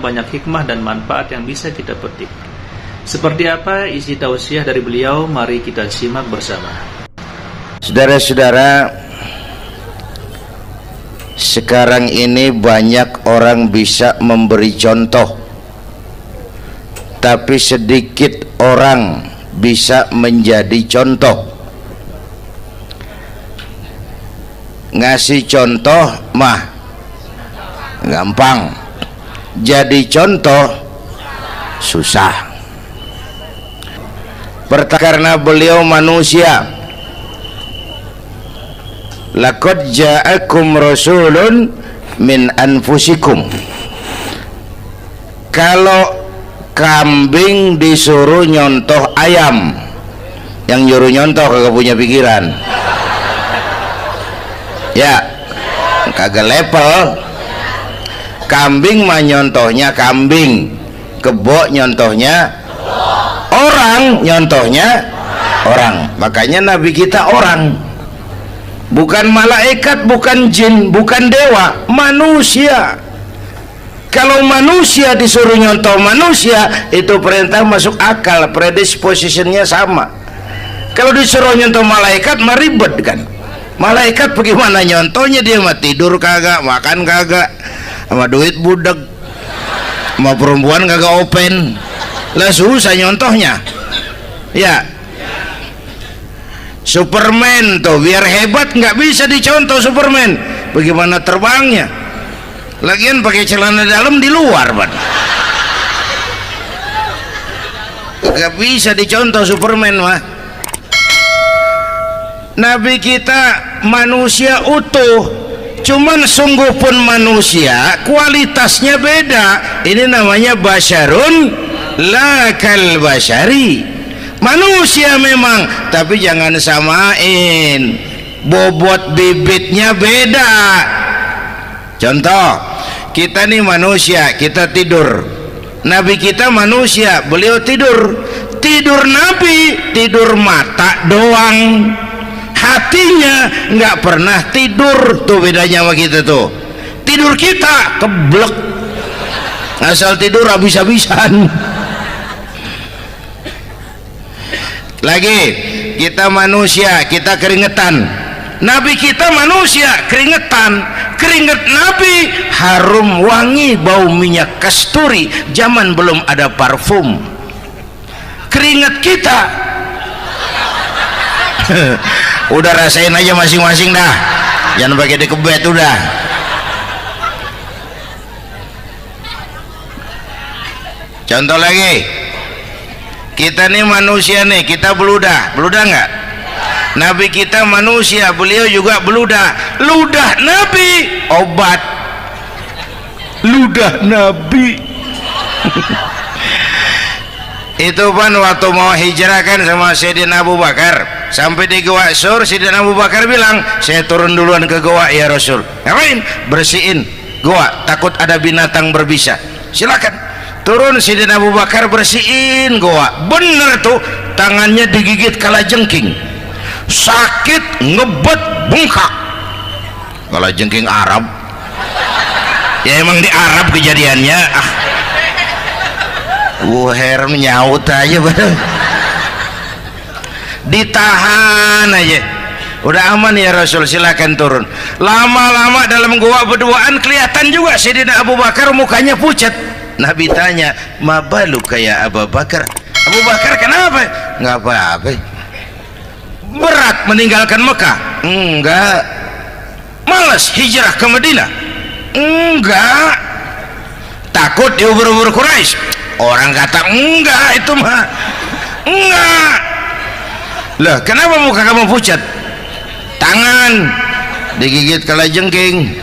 banyak hikmah dan manfaat yang bisa kita petik. Seperti apa isi tausiah dari beliau? Mari kita simak bersama. Saudara-saudara, sekarang ini banyak orang bisa memberi contoh, tapi sedikit orang bisa menjadi contoh. Ngasih contoh mah gampang, jadi contoh susah. Karena beliau manusia. Laqad ja'akum rasulun min anfusikum. Kalau kambing disuruh nyontoh ayam, yang nyuruh nyontoh kagak punya pikiran. Ya, kagak level. Kambing mah nyontohnya kambing, kebo nyontohnya orang, nyontohnya orang. Makanya Nabi kita orang, bukan malaikat, bukan jin, bukan dewa, manusia. Kalau manusia disuruh nyontoh manusia, itu perintah masuk akal, predispositionnya sama. Kalau disuruh nyontoh malaikat mah ribet kan. Malaikat bagaimana nyontohnya? Dia mah tidur kagak, makan kagak, sama duit budak, sama perempuan kagak open, lah susah nyontohnya. Ya, Superman tuh biar hebat nggak bisa dicontoh Superman. Bagaimana terbangnya? Lagian pakai celana dalam di luar, Bang. Nggak bisa dicontoh Superman mah. Nabi kita manusia utuh, cuman sungguh pun manusia, kualitasnya beda. Ini namanya basyarun la kal basyari. Manusia memang, tapi jangan samain, bobot bibitnya beda. Contoh, kita nih manusia, kita tidur. Nabi kita manusia, beliau tidur. Tidur Nabi, tidur mata doang, hatinya nggak pernah tidur. Tuh bedanya sama kita tuh. Tidur kita keblek, asal tidur habis-habisan. Lagi, kita manusia, kita keringetan. Nabi kita manusia, keringetan. Keringet Nabi harum wangi, bau minyak kasturi, zaman belum ada parfum. Keringet kita udah rasain aja masing-masing dah, jangan pakai dikebet udah. Contoh lagi, kita nih manusia nih, kita beludah nggak? Nabi kita manusia, beliau juga beludah. Ludah Nabi obat, ludah Nabi. Itu kan waktu mau hijrah kan sama Sayyidina Abu Bakar, sampai di Gua Sur, Sayyidina Abu Bakar bilang, saya turun duluan ke gua ya Rasul. Ngapain? Bersihin gua, takut ada binatang berbisa. Silakan turun. Sayyidina Abu Bakar bersihin gua, bener tuh, tangannya digigit kalajengking, sakit, ngebet, bengkak. Kalajengking Arab ya, emang di Arab kejadiannya. Herem nyaut aja bener. Ditahan aja, udah aman ya Rasul, silakan turun. Lama-lama dalam gua berduaan kelihatan juga Sayyidina Abu Bakar mukanya pucat. Nabi tanya, mabalu kayak Abu Bakar? Abu Bakar kenapa? Nggak apa-apa. Berat meninggalkan Mekah? Enggak. Malas hijrah ke Madinah? Enggak. Takut diubur-ubur Quraisy? Orang kata enggak, itu mah enggak. Lah kenapa muka kamu pucat? Tangan digigit kalajengking.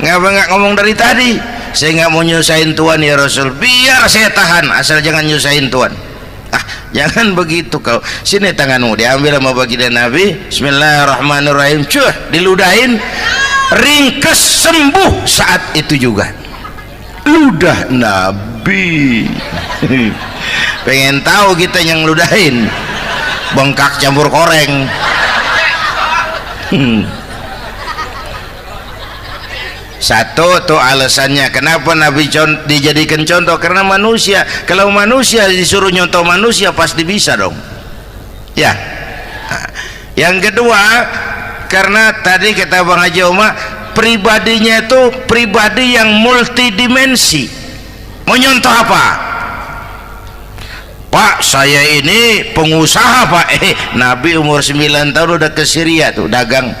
Ngapa nggak ngomong dari tadi? Saya nggak mau nyusahin Tuhan ya Rasul. Biar saya tahan, asal jangan nyusahin Tuhan. Jangan begitu kau. Sini tanganmu, diambil sama baginda Nabi. Bismillahirrahmanirrahim. Cuh, diludahin, ringkes, sembuh saat itu juga. Ludah Nabi. Pengen tahu kita yang ludahin, bengkak campur koreng. Satu tuh alasannya kenapa Nabi dijadikan contoh, karena manusia, kalau manusia disuruh nyontoh manusia pasti bisa dong ya. Nah, yang kedua, karena tadi kata Bang Haji Oma, pribadinya itu pribadi yang multidimensi. Mau nyontoh apa? Pak, saya ini pengusaha Pak. Nabi umur 9 tahun udah ke Syria tuh, dagang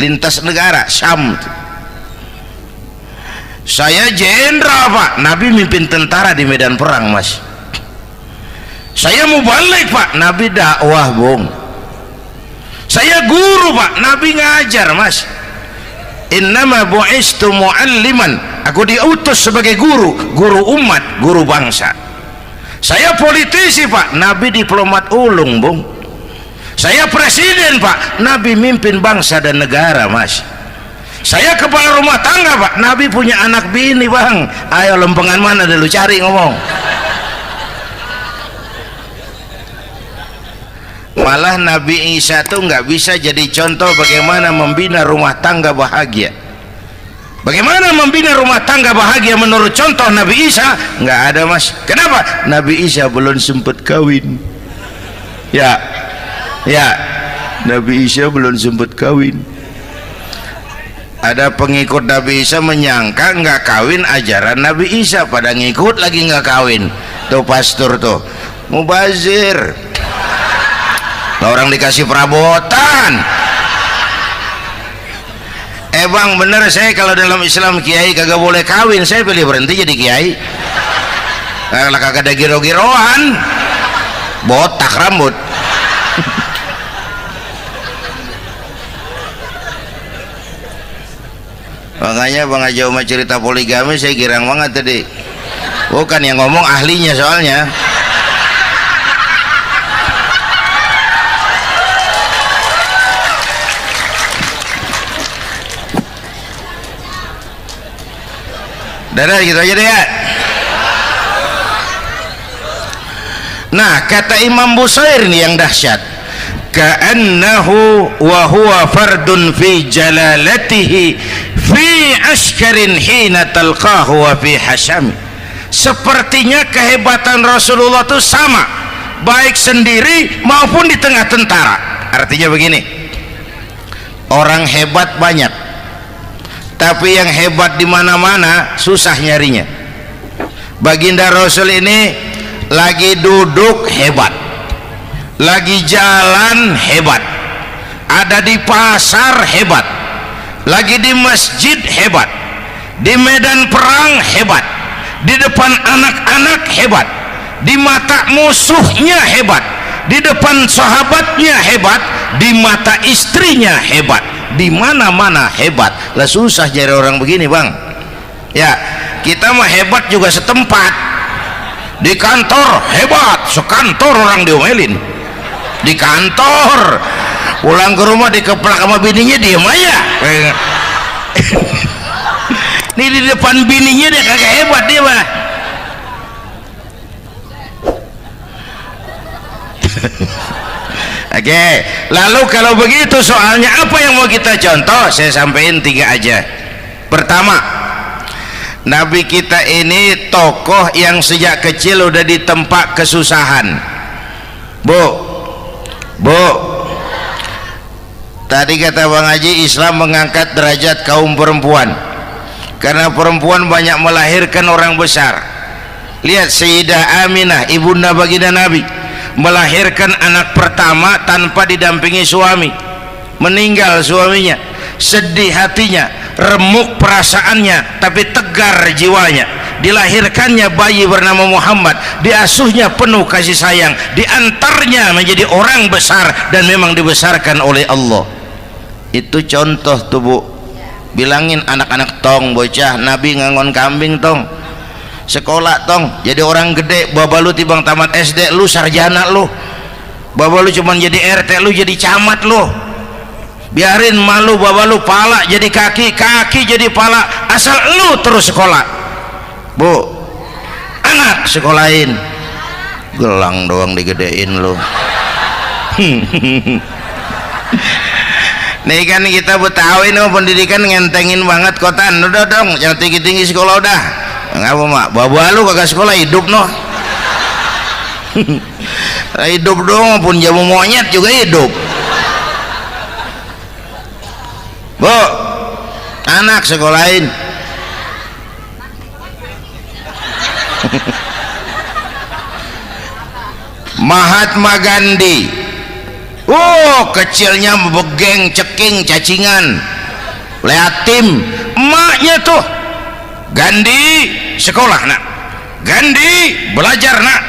lintas negara Syam tuh. Saya jenderal Pak, Nabi mimpin tentara di medan perang Mas. Saya mau balik Pak, Nabi dakwah Bung. Saya guru Pak, Nabi ngajar Mas. Innama bu'istu mu'alliman, aku diutus sebagai guru, guru umat, guru bangsa. Saya politisi Pak, Nabi diplomat ulung Bung. Saya presiden Pak, Nabi mimpin bangsa dan negara Mas. Saya kepala rumah tangga Pak, Nabi punya anak bini Bang. Ayo lempengan mana dulu cari ngomong. Malah Nabi Isa tuh nggak bisa jadi contoh bagaimana membina rumah tangga bahagia. Bagaimana membina rumah tangga bahagia menurut contoh Nabi Isa? Nggak ada Mas. Kenapa? Nabi Isa belum sempat kawin. Ya, Nabi Isa belum sempat kawin. Ada pengikut Nabi Isa menyangka nggak kawin ajaran Nabi Isa, pada ngikut lagi nggak kawin. Tuh pastor tuh mubazir, orang dikasih perabotan. Bang bener, saya kalau dalam Islam kiai kagak boleh kawin, saya pilih berhenti jadi kiai. Kalau kagak ada giro-giroan, botak rambut. Makanya Bang Haji Oma cerita poligami saya girang banget tadi. Bukan yang ngomong ahlinya soalnya. Dadah gitu aja deh ya. Nah, kata Imam Busair ini yang dahsyat. Ka'annahu wa huwa fardun fi jalalatihi fi askarin hina talqahu wa fi hashami. Sepertinya kehebatan Rasulullah itu sama, baik sendiri maupun di tengah tentara. Artinya begini, orang hebat banyak, tapi yang hebat di mana-mana susah nyarinya. Baginda Rasul ini lagi duduk hebat, lagi jalan hebat, ada di pasar hebat, lagi di masjid hebat, di medan perang hebat, di depan anak-anak hebat, di mata musuhnya hebat, di depan sahabatnya hebat, di mata istrinya hebat, di mana-mana hebat. Lah susah cari orang begini Bang ya. Kita mah hebat juga setempat, di kantor hebat, sekantor orang diomelin di kantor, pulang ke rumah dikeplak sama bininya diem aja. Ini di depan bininya dia kagak hebat dia mah. Oke, lalu kalau begitu soalnya apa yang mau kita contoh? Saya sampaikan 3 aja. Pertama, Nabi kita ini tokoh yang sejak kecil udah ditempa kesusahan. Bu, tadi kata Bang Haji, Islam mengangkat derajat kaum perempuan karena perempuan banyak melahirkan orang besar. Lihat Sayyidah Aminah, ibunda baginda Nabi, melahirkan anak pertama tanpa didampingi suami. Meninggal suaminya, sedih hatinya, remuk perasaannya, tapi tegar jiwanya. Dilahirkannya bayi bernama Muhammad, diasuhnya penuh kasih sayang, diantarnya menjadi orang besar dan memang dibesarkan oleh Allah. Itu contoh tuh Bu. Bilangin anak-anak tong, bocah Nabi ngangon kambing tong, sekolah tong, jadi orang gede. Baba lu tibang tamat SD, lu sarjana lu. Baba lu cuman jadi RT, lu jadi camat lu. Biarin malu baba lu, pala jadi kaki, kaki jadi pala, asal lu terus sekolah. Bu, anak sekolahin, gelang doang digedein lu. Nih kan kita Betawi nih pendidikan ngentengin banget kotaan. Udah dong, jangan tinggi-tinggi sekolah udah. Ngapa mak? Bawa lu kagak sekolah hidup noh. Hidup dong, pun jamu monyet juga hidup. Bu, anak sekolahin. Mahatma Gandhi, kecilnya begeng, ceking, cacingan, liatim. Emaknya tuh, Gandhi sekolah nak, Gandhi belajar nak,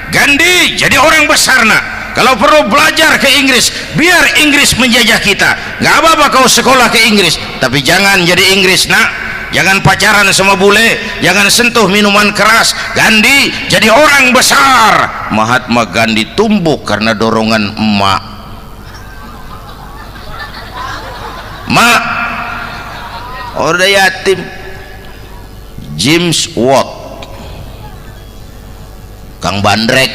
Gandhi jadi orang besar nak. Kalau perlu belajar ke Inggris, biar Inggris menjajah kita. Gak apa-apa kau sekolah ke Inggris, tapi jangan jadi Inggris nak. Jangan pacaran sama bule, jangan sentuh minuman keras. Gandhi jadi orang besar. Mahatma Gandhi tumbuh karena dorongan emak. Mak, udah yatim. James Watt, Kang Bandrek.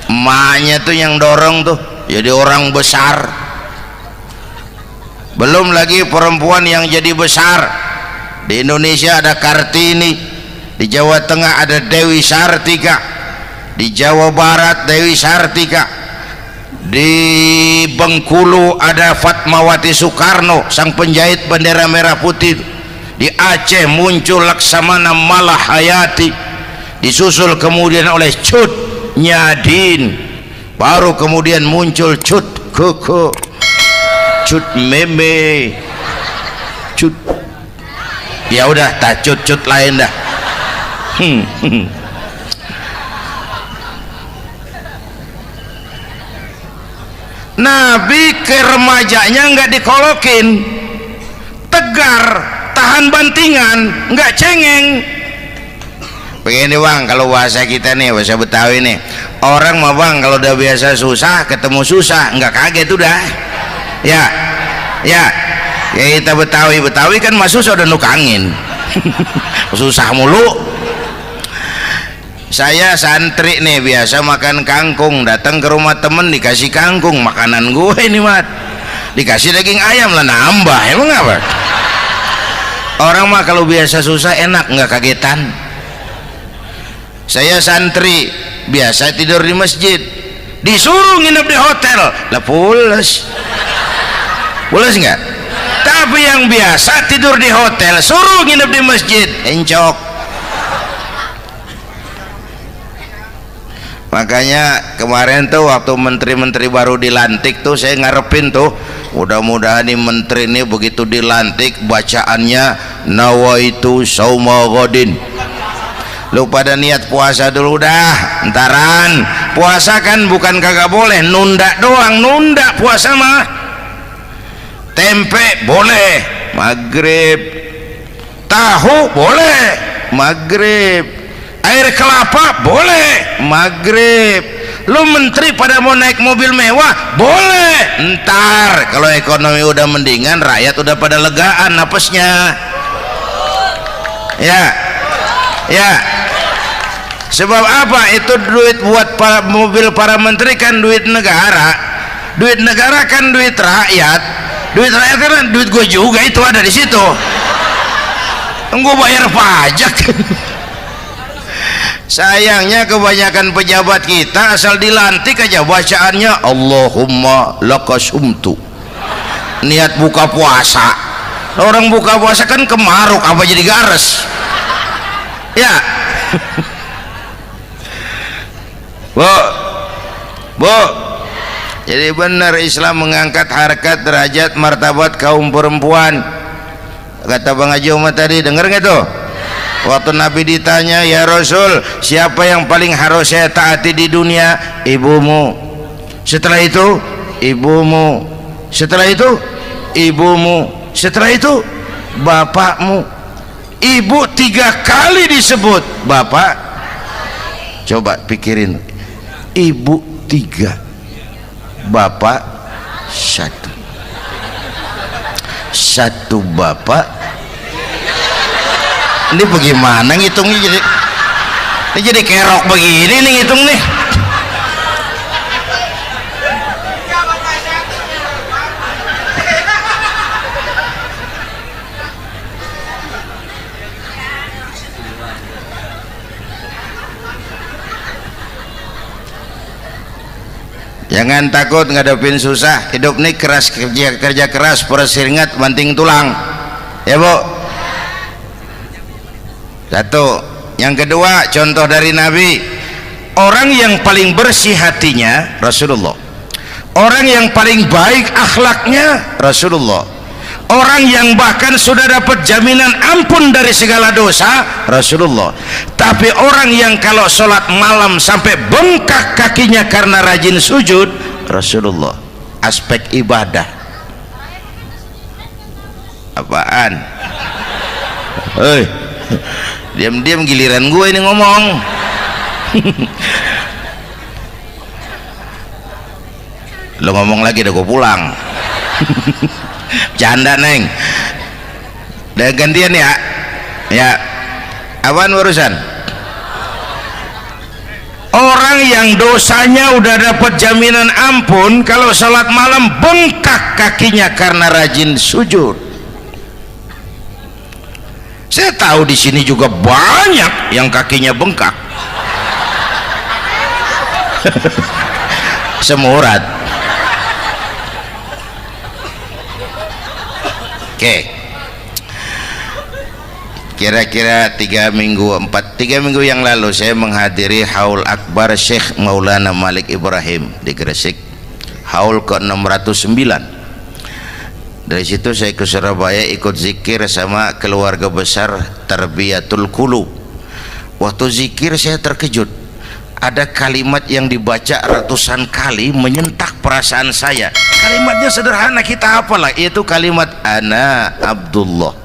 Emaknya tuh yang dorong tuh jadi orang besar. Belum lagi perempuan yang jadi besar. Di Indonesia ada Kartini, di Jawa Tengah ada Dewi Sartika, di Jawa Barat Dewi Sartika, di Bengkulu ada Fatmawati Soekarno, sang penjahit bendera merah putih. Di Aceh muncul Laksamana Malahayati, disusul kemudian oleh Cut Nyadin, baru kemudian muncul Cut Koko, Cut Meme, Cut, ya udah tak cut lain dah. Nabi ke remajanya nggak dikolokin, tegar, tahan bantingan, nggak cengeng. Begini bang, kalau bahasa kita nih, bahasa Betawi nih, orang mah bang kalau udah biasa susah ketemu susah nggak kaget udah. Ya kita Betawi kan masuk sudah nukangin. Susah mulu. Saya santri nih biasa makan kangkung, datang ke rumah temen dikasih kangkung, makanan gue ini mat, dikasih daging ayam lah nambah, emang apa? Orang mah kalau biasa susah enak nggak kagetan. Saya santri biasa tidur di masjid, disuruh nginep di hotel lah pules nggak? Tapi yang biasa tidur di hotel suruh nginep di masjid encok. Makanya kemarin tuh waktu menteri-menteri baru dilantik tuh saya ngarepin tuh, mudah-mudahan nih menteri ini begitu dilantik bacaannya nawaitu sauma ghadin. Lu pada niat puasa dulu dah, entaran. Puasa kan bukan kagak boleh, nunda doang, nunda puasa mah. Tempe boleh maghrib, tahu boleh maghrib, air kelapa boleh maghrib. Lu menteri pada mau naik mobil mewah boleh, ntar kalau ekonomi udah mendingan, rakyat udah pada legaan napasnya. Ya sebab apa? Itu duit buat mobil para menteri kan duit negara kan duit rakyat. Duit rakyat kan duit gue juga, itu ada di situ. Gue bayar pajak. Sayangnya kebanyakan pejabat kita asal dilantik aja bacaannya Allahumma lakasumtu, niat buka puasa. Orang buka puasa kan kemaruk, apa jadi gares ya? Bu, jadi benar Islam mengangkat harkat, derajat, martabat kaum perempuan. Kata Bang Haji Umar tadi, dengar nggak tuh? Waktu Nabi ditanya, ya Rasul, siapa yang paling harus saya taati di dunia? Ibumu. Setelah itu ibumu. Setelah itu ibumu. Setelah itu bapakmu. Ibu 3 kali disebut, bapak. Coba pikirin, ibu 3, bapak 1 bapak. Ini bagaimana ngitungnya? Jadi kerok begini nih ngitung nih. Jangan takut ngadepin susah. Hidup nih keras, kerja keras, perseringat banting tulang. Ya Bu. Satu. Yang kedua, contoh dari Nabi, orang yang paling bersih hatinya Rasulullah, orang yang paling baik akhlaknya Rasulullah, orang yang bahkan sudah dapat jaminan ampun dari segala dosa Rasulullah. Tapi orang yang kalau sholat malam sampai bengkak kakinya karena rajin sujud Rasulullah. Aspek ibadah apaan? Hei, diam-diam giliran gue ini ngomong. Lo ngomong lagi udah gue pulang. Canda neng. Udah gantian ya. Ya. Apaan urusan? Orang yang dosanya udah dapat jaminan ampun, kalau sholat malam bengkak kakinya karena rajin sujud. Saya tahu di sini juga banyak yang kakinya bengkak. Semurat. Oke. Kira-kira 3 minggu yang lalu saya menghadiri haul akbar Syekh Maulana Malik Ibrahim di Gresik, haul ke-609. Dari situ saya ke Surabaya ikut zikir sama keluarga besar Tarbiyatul Qulub. Waktu zikir saya terkejut, ada kalimat yang dibaca ratusan kali menyentak perasaan saya. Kalimatnya sederhana, kita hafalah, yaitu kalimat ana Abdullah.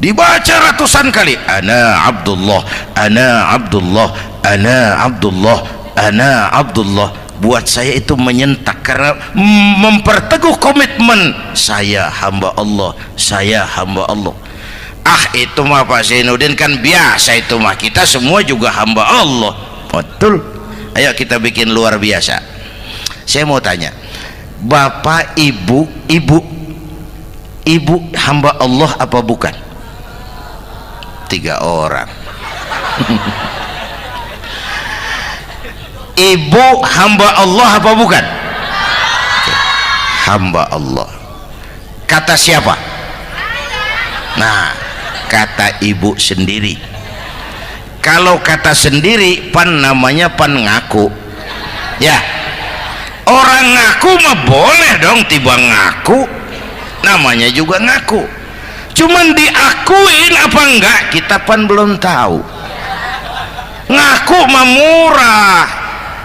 Dibaca ratusan kali, ana Abdullah, ana Abdullah, ana Abdullah, ana Abdullah. Buat saya itu menyentak karena memperteguh komitmen saya hamba Allah, saya hamba Allah. Ah, itu mah Pak Zainuddin kan biasa, itu mah kita semua juga hamba Allah. Betul. Ayo kita bikin luar biasa. Saya mau tanya, Bapak, Ibu hamba Allah apa bukan? 3 orang. Ibu hamba Allah apa bukan? Oke. Hamba Allah. Kata siapa? Nah, kata ibu sendiri. Kalau kata sendiri pan namanya pan ngaku. Ya. Orang ngaku mah boleh dong, tiba ngaku. Namanya juga ngaku. Cuman diakuin apa enggak kita pan belum tahu. Ngaku mah murah,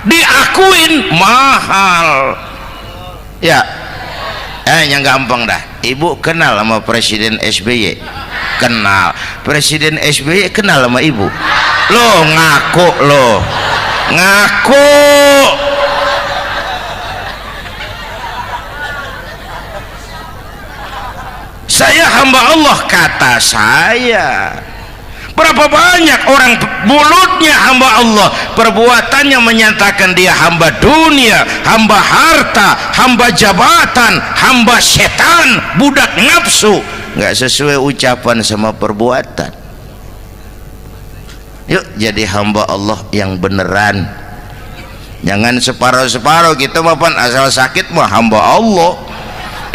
diakuin mahal. Ya, yang gampang dah. Ibu kenal sama Presiden SBY? Kenal. Presiden SBY kenal sama ibu? Lo ngaku, lo ngaku. Saya hamba Allah, kata saya. Berapa banyak orang mulutnya hamba Allah, perbuatannya menyatakan dia hamba dunia, hamba harta, hamba jabatan, hamba setan, budak nafsu. Nggak sesuai ucapan sama perbuatan. Yuk jadi hamba Allah yang beneran. Jangan separuh-separuh. Kita mapan asal sakit mah hamba Allah.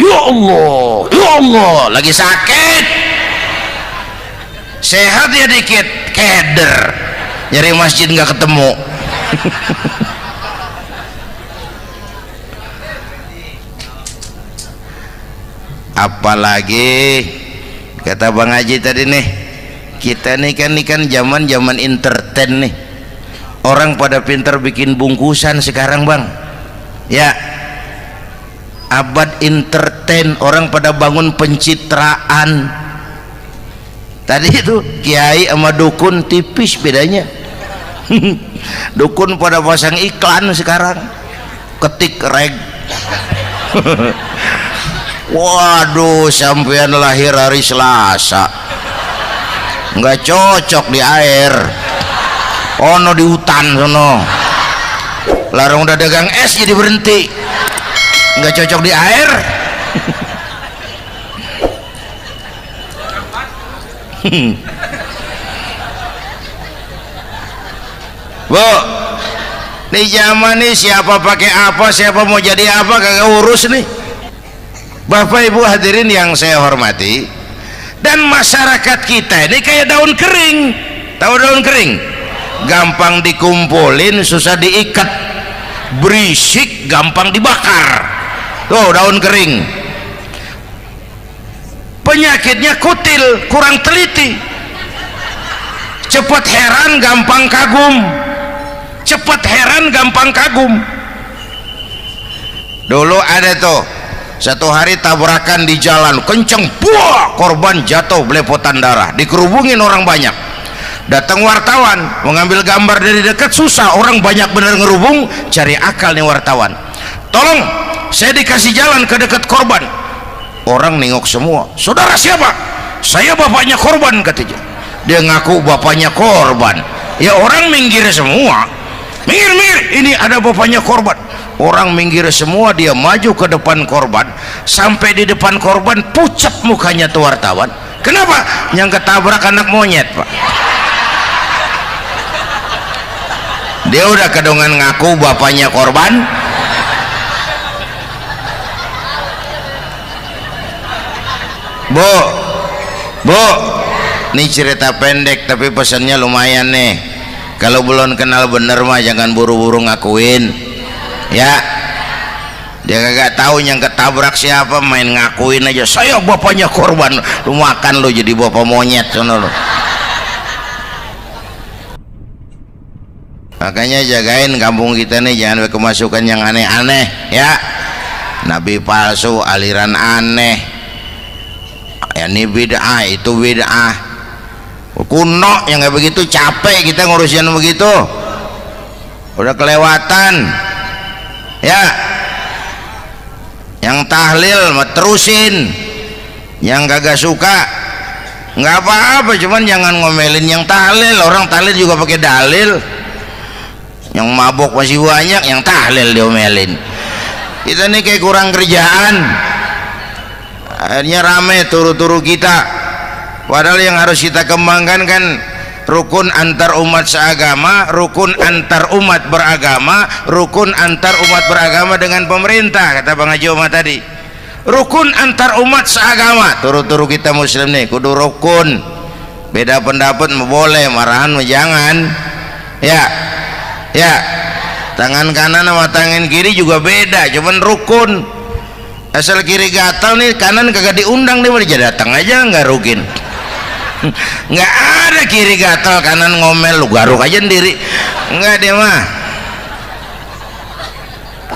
Ya Allah, ya Allah, lagi sakit, sehat ya dikit, keder, nyari masjid nggak ketemu. Apalagi kata Bang Haji tadi nih, kita nih kan zaman entertain nih, orang pada pintar bikin bungkusan sekarang Bang, ya. Abad entertain, orang pada bangun pencitraan. Tadi itu kiai sama dukun tipis bedanya. Dukun pada pasang iklan sekarang, ketik reg. Waduh, sampean lahir hari Selasa, nggak cocok di air, ono di hutan sono. Larang udah dagang es jadi berhenti, nggak cocok di air. Bu, Nih zaman nih siapa pakai apa, siapa mau jadi apa kagak urus nih. Bapak Ibu hadirin yang saya hormati, dan masyarakat kita ini kayak daun kering. Tahu daun kering? Gampang dikumpulin, susah diikat, berisik, gampang dibakar. Tuh daun kering. Penyakitnya kutil, kurang teliti, cepat heran, gampang kagum. Cepat heran, gampang kagum. Dulu ada tuh satu hari tabrakan di jalan kenceng, buah, korban jatuh belepotan darah, dikerubungin orang banyak. Datang wartawan mengambil gambar dari dekat, susah, orang banyak bener ngerubung. Cari akal nih wartawan, tolong saya dikasih jalan ke dekat korban. Orang nengok semua, saudara siapa? Saya bapaknya korban, katanya. Dia ngaku bapaknya korban. Ya orang minggir semua, minggir, ini ada bapaknya korban. Orang minggir semua, dia maju ke depan korban. Sampai di depan korban pucat mukanya tuh wartawan. Kenapa? Yang ketabrak anak monyet, Pak. Dia udah kedongan ngaku bapaknya korban. Bu, ini cerita pendek tapi pesannya lumayan nih. Kalau belum kenal bener mah jangan buru-buru ngakuin, ya. Dia kagak tahu yang ketabrak siapa, main ngakuin aja, saya bapaknya korban. Lu makan lu jadi bapak monyet sono lu. Makanya jagain kampung kita nih, jangan kemasukan yang aneh-aneh, ya. Nabi palsu, aliran aneh, ya ini bid'ah, itu bid'ah kuno yang kayak begitu. Capek kita ngurusin begitu, udah kelewatan, ya. Yang tahlil terusin, yang kagak suka nggak apa-apa, cuman jangan ngomelin yang tahlil. Orang tahlil juga pakai dalil. Yang mabok masih banyak, yang tahlil diomelin. Kita nih kayak kurang kerjaan, akhirnya rame turu-turu kita. Padahal yang harus kita kembangkan kan rukun antar umat seagama, rukun antar umat beragama, rukun antar umat beragama dengan pemerintah, kata Bang Haji Omar tadi. Rukun antar umat seagama, turu-turu kita muslim nih kudu rukun. Beda pendapat boleh, marahan jangan, ya. Tangan kanan sama tangan kiri juga beda, cuman rukun. Asal kiri gatal nih, kanan kagak diundang, dia datang aja nggak rukin. Nggak ada kiri gatal kanan ngomel, lu garuk aja sendiri, nggak, dia mah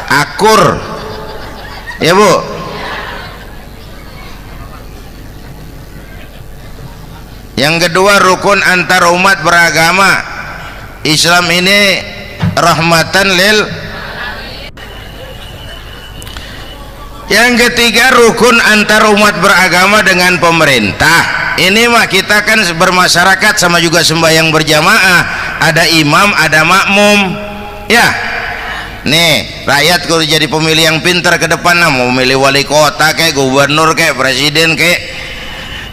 akur, ya Bu. Yang kedua rukun antar umat beragama. Islam ini rahmatan lil. Yang ketiga rukun antar umat beragama dengan pemerintah. Ini mah kita kan bermasyarakat sama juga sembahyang berjamaah, ada imam ada makmum, ya. Nih rakyat kalau jadi pemilih yang pintar ke depan, nah, mau milih wali kota kayak gubernur kayak presiden kayak.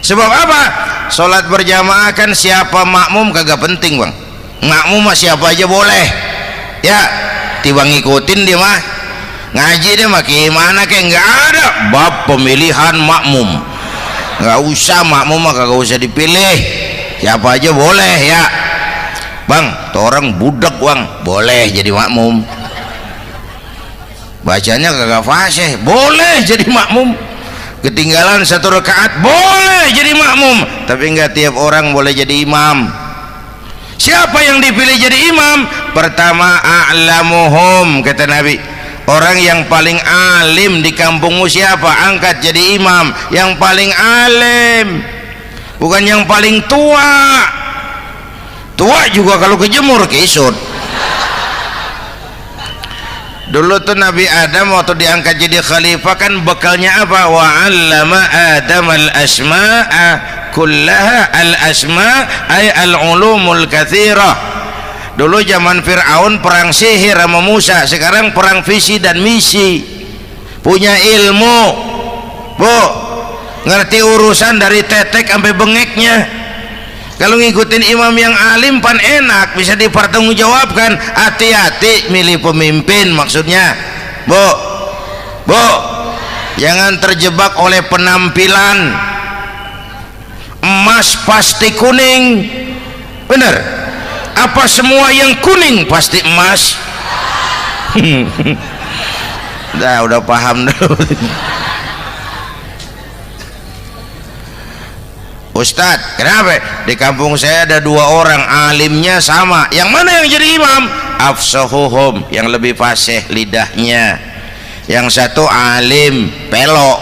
Sebab apa? Sholat berjamaah kan siapa makmum kagak penting, Bang. Makmum mah siapa aja boleh, ya. Tiba ngikutin dia mah, ngaji dia mah gimana kayak nggak ada bab pemilihan makmum. Nggak usah, makmum mah kagak usah dipilih, siapa aja boleh, ya. Bang, tuh orang budak, Bang, boleh jadi makmum. Bacanya kagak fasih, boleh jadi makmum. Ketinggalan satu rakaat, boleh jadi makmum. Tapi nggak tiap orang boleh jadi imam. Siapa yang dipilih jadi imam? Pertama a'lamuhum, kata Nabi. Orang yang paling alim di kampungmu siapa? Angkat jadi imam. Yang paling alim, bukan yang paling tua. Tua juga kalau kejemur kisut. Dulu tuh Nabi Adam waktu diangkat jadi khalifah kan bekalnya apa? Wa 'allama Adam al-asma'a kullaha. Al-asma' ay al-ulumul katsirah. Dulu zaman Fir'aun perang sihir sama Musa, sekarang perang visi dan misi. Punya ilmu, Bu, ngerti urusan dari tetek sampai bengeknya. Kalau ngikutin imam yang alim pan enak, bisa dipertanggungjawabkan. Hati-hati milih pemimpin, maksudnya bu jangan terjebak oleh penampilan. Emas pasti kuning, bener? Apa semua yang kuning pasti emas? udah paham dulu. Ustadz, kenapa? Di kampung saya ada 2 orang alimnya sama. Yang mana yang jadi imam? Afsahuhum, yang lebih fasih lidahnya. Yang satu alim pelok,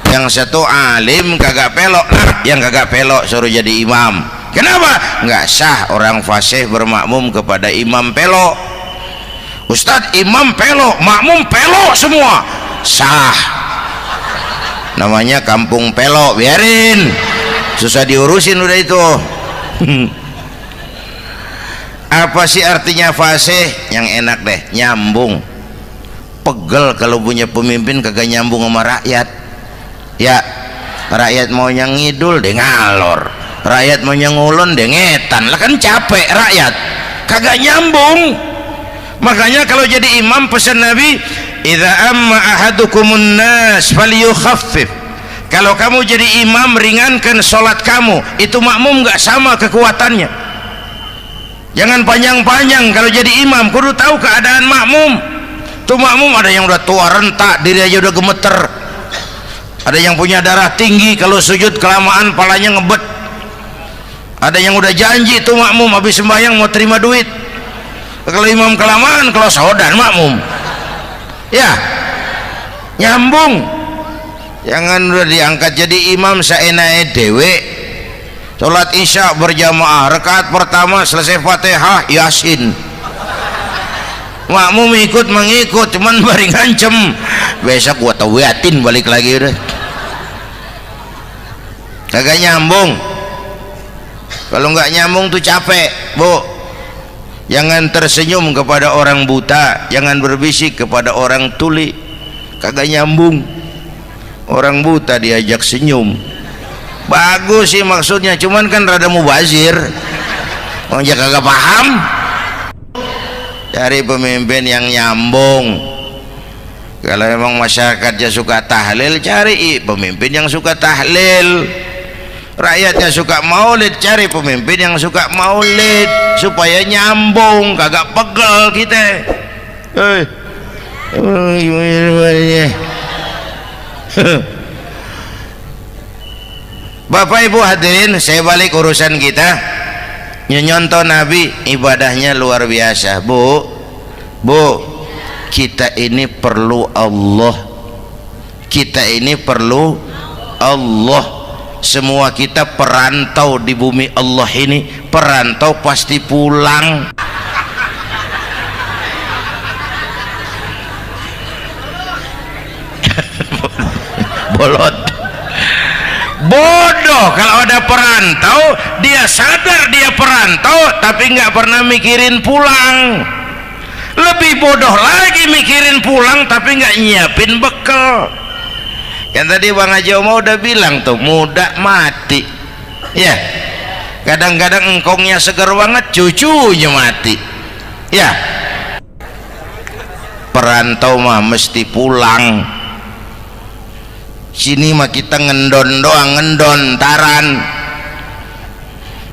yang satu alim kagak pelok. Nah, yang kagak pelok suruh jadi imam. Kenapa? Nggak sah orang fasih bermakmum kepada imam pelok. Ustadz, imam pelok, makmum pelok semua. Sah. Namanya kampung pelok, biarin. Susah diurusin udah itu. Apa sih artinya fasih? Yang enak deh, nyambung. Pegel kalau punya pemimpin kagak nyambung sama rakyat. Ya, rakyat mau yang ngidul deh ngalor, rakyat mau yang ngulon deh ngetan. Lah kan capek rakyat, kagak nyambung. Makanya kalau jadi imam pesan Nabi, idza amma ahadukumun nas falyukhaffif. Kalau kamu jadi imam, ringankan sholat kamu. Itu makmum nggak sama kekuatannya. Jangan panjang-panjang kalau jadi imam, kudu tahu keadaan makmum. Tuh makmum ada yang udah tua rentak, diri aja udah gemeter. Ada yang punya darah tinggi, kalau sujud kelamaan palanya ngebet. Ada yang udah janji tuh makmum habis sembahyang mau terima duit. Kalau imam kelamaan, kalau sodan makmum. Ya, nyambung. Jangan udah diangkat jadi imam saenake dewe. Salat isya berjamaah, rakaat pertama selesai Fatihah Yasin. Makmum ikut mengikut, cuman bari ngancem. Besok gua tawiatin balik lagi udah. Kagak nyambung. Kalau nggak nyambung tuh capek, Bu. Jangan tersenyum kepada orang buta, jangan berbisik kepada orang tuli. Kagak nyambung. Orang buta diajak senyum, bagus sih maksudnya, cuman kan rada mubazir. Orang kagak paham. Cari pemimpin yang nyambung. Kalau memang masyarakatnya suka tahlil, cari pemimpin yang suka tahlil. Rakyatnya suka maulid, cari pemimpin yang suka maulid, supaya nyambung, kagak pegel kita. Bapak Ibu hadirin, saya balik urusan kita. Nyontoh Nabi ibadahnya luar biasa. Bu, kita ini perlu Allah. Kita ini perlu Allah. Semua kita perantau di bumi Allah ini. Perantau pasti pulang. Bolot, bodoh kalau ada perantau. Dia sadar dia perantau tapi nggak pernah mikirin pulang. Lebih bodoh lagi mikirin pulang tapi nggak nyiapin bekal. Yang tadi Bang Haji Omah udah bilang tuh, muda mati ya. Kadang-kadang engkongnya seger banget, cucunya mati ya. Perantau mah mesti pulang. Sini mah kita ngendon doang, ngendon taran.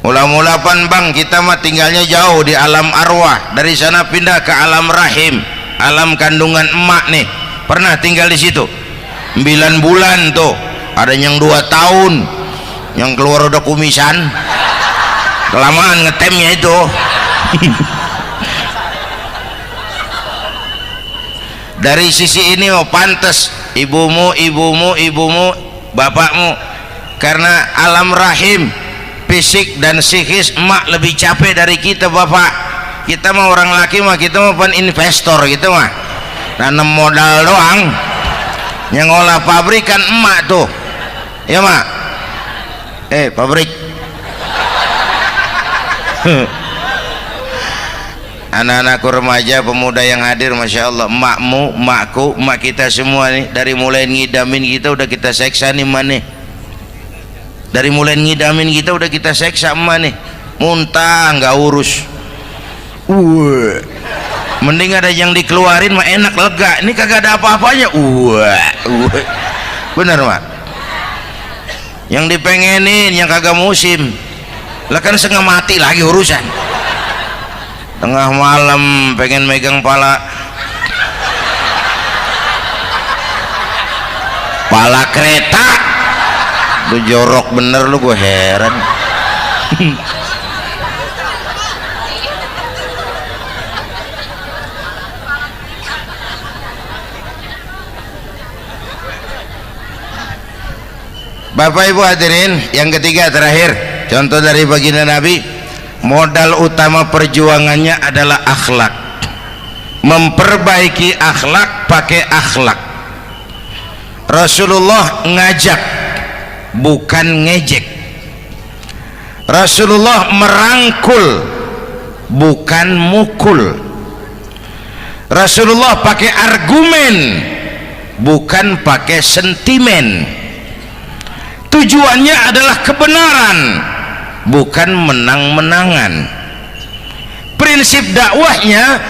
Mula-mula pan Bang, kita mah tinggalnya jauh di alam arwah. Dari sana pindah ke alam rahim, alam kandungan emak nih. Pernah tinggal di situ 9 bulan tuh. Ada yang 2 tahun, yang keluar udah kumisan. Kelamaan ngetemnya itu. Dari sisi ini mau pantas ibumu, bapakmu, karena alam rahim, fisik dan psikis emak lebih capek dari kita bapak. Kita mah orang laki mah, kita mah pan investor gitu mah, nanam modal doang. Yang ngolah pabrik kan emak tuh, ya mak. Pabrik. Anak-anakku remaja, pemuda yang hadir, masya Allah, emakmu, emakku, emak kita semua nih, dari mulai ngidamin kita udah kita seksa nih mana. Dari mulai ngidamin kita udah kita seksa emak nih, muntah nggak urus. Mending ada yang dikeluarin mah enak, lega. Ini kagak ada apa-apanya. Bener mak. Yang dipengenin yang kagak musim, lah kan setengah mati lagi urusan. Tengah malam pengen megang pala kereta, lu jorok bener lu, gue heran. Bapak Ibu hadirin, yang ketiga terakhir, contoh dari baginda Nabi, modal utama perjuangannya adalah akhlak. Memperbaiki akhlak, pakai akhlak. Rasulullah ngajak, bukan ngejek. Rasulullah merangkul, bukan mukul. Rasulullah pakai argumen, bukan pakai sentimen. Tujuannya adalah kebenaran, bukan menang-menangan. Prinsip dakwahnya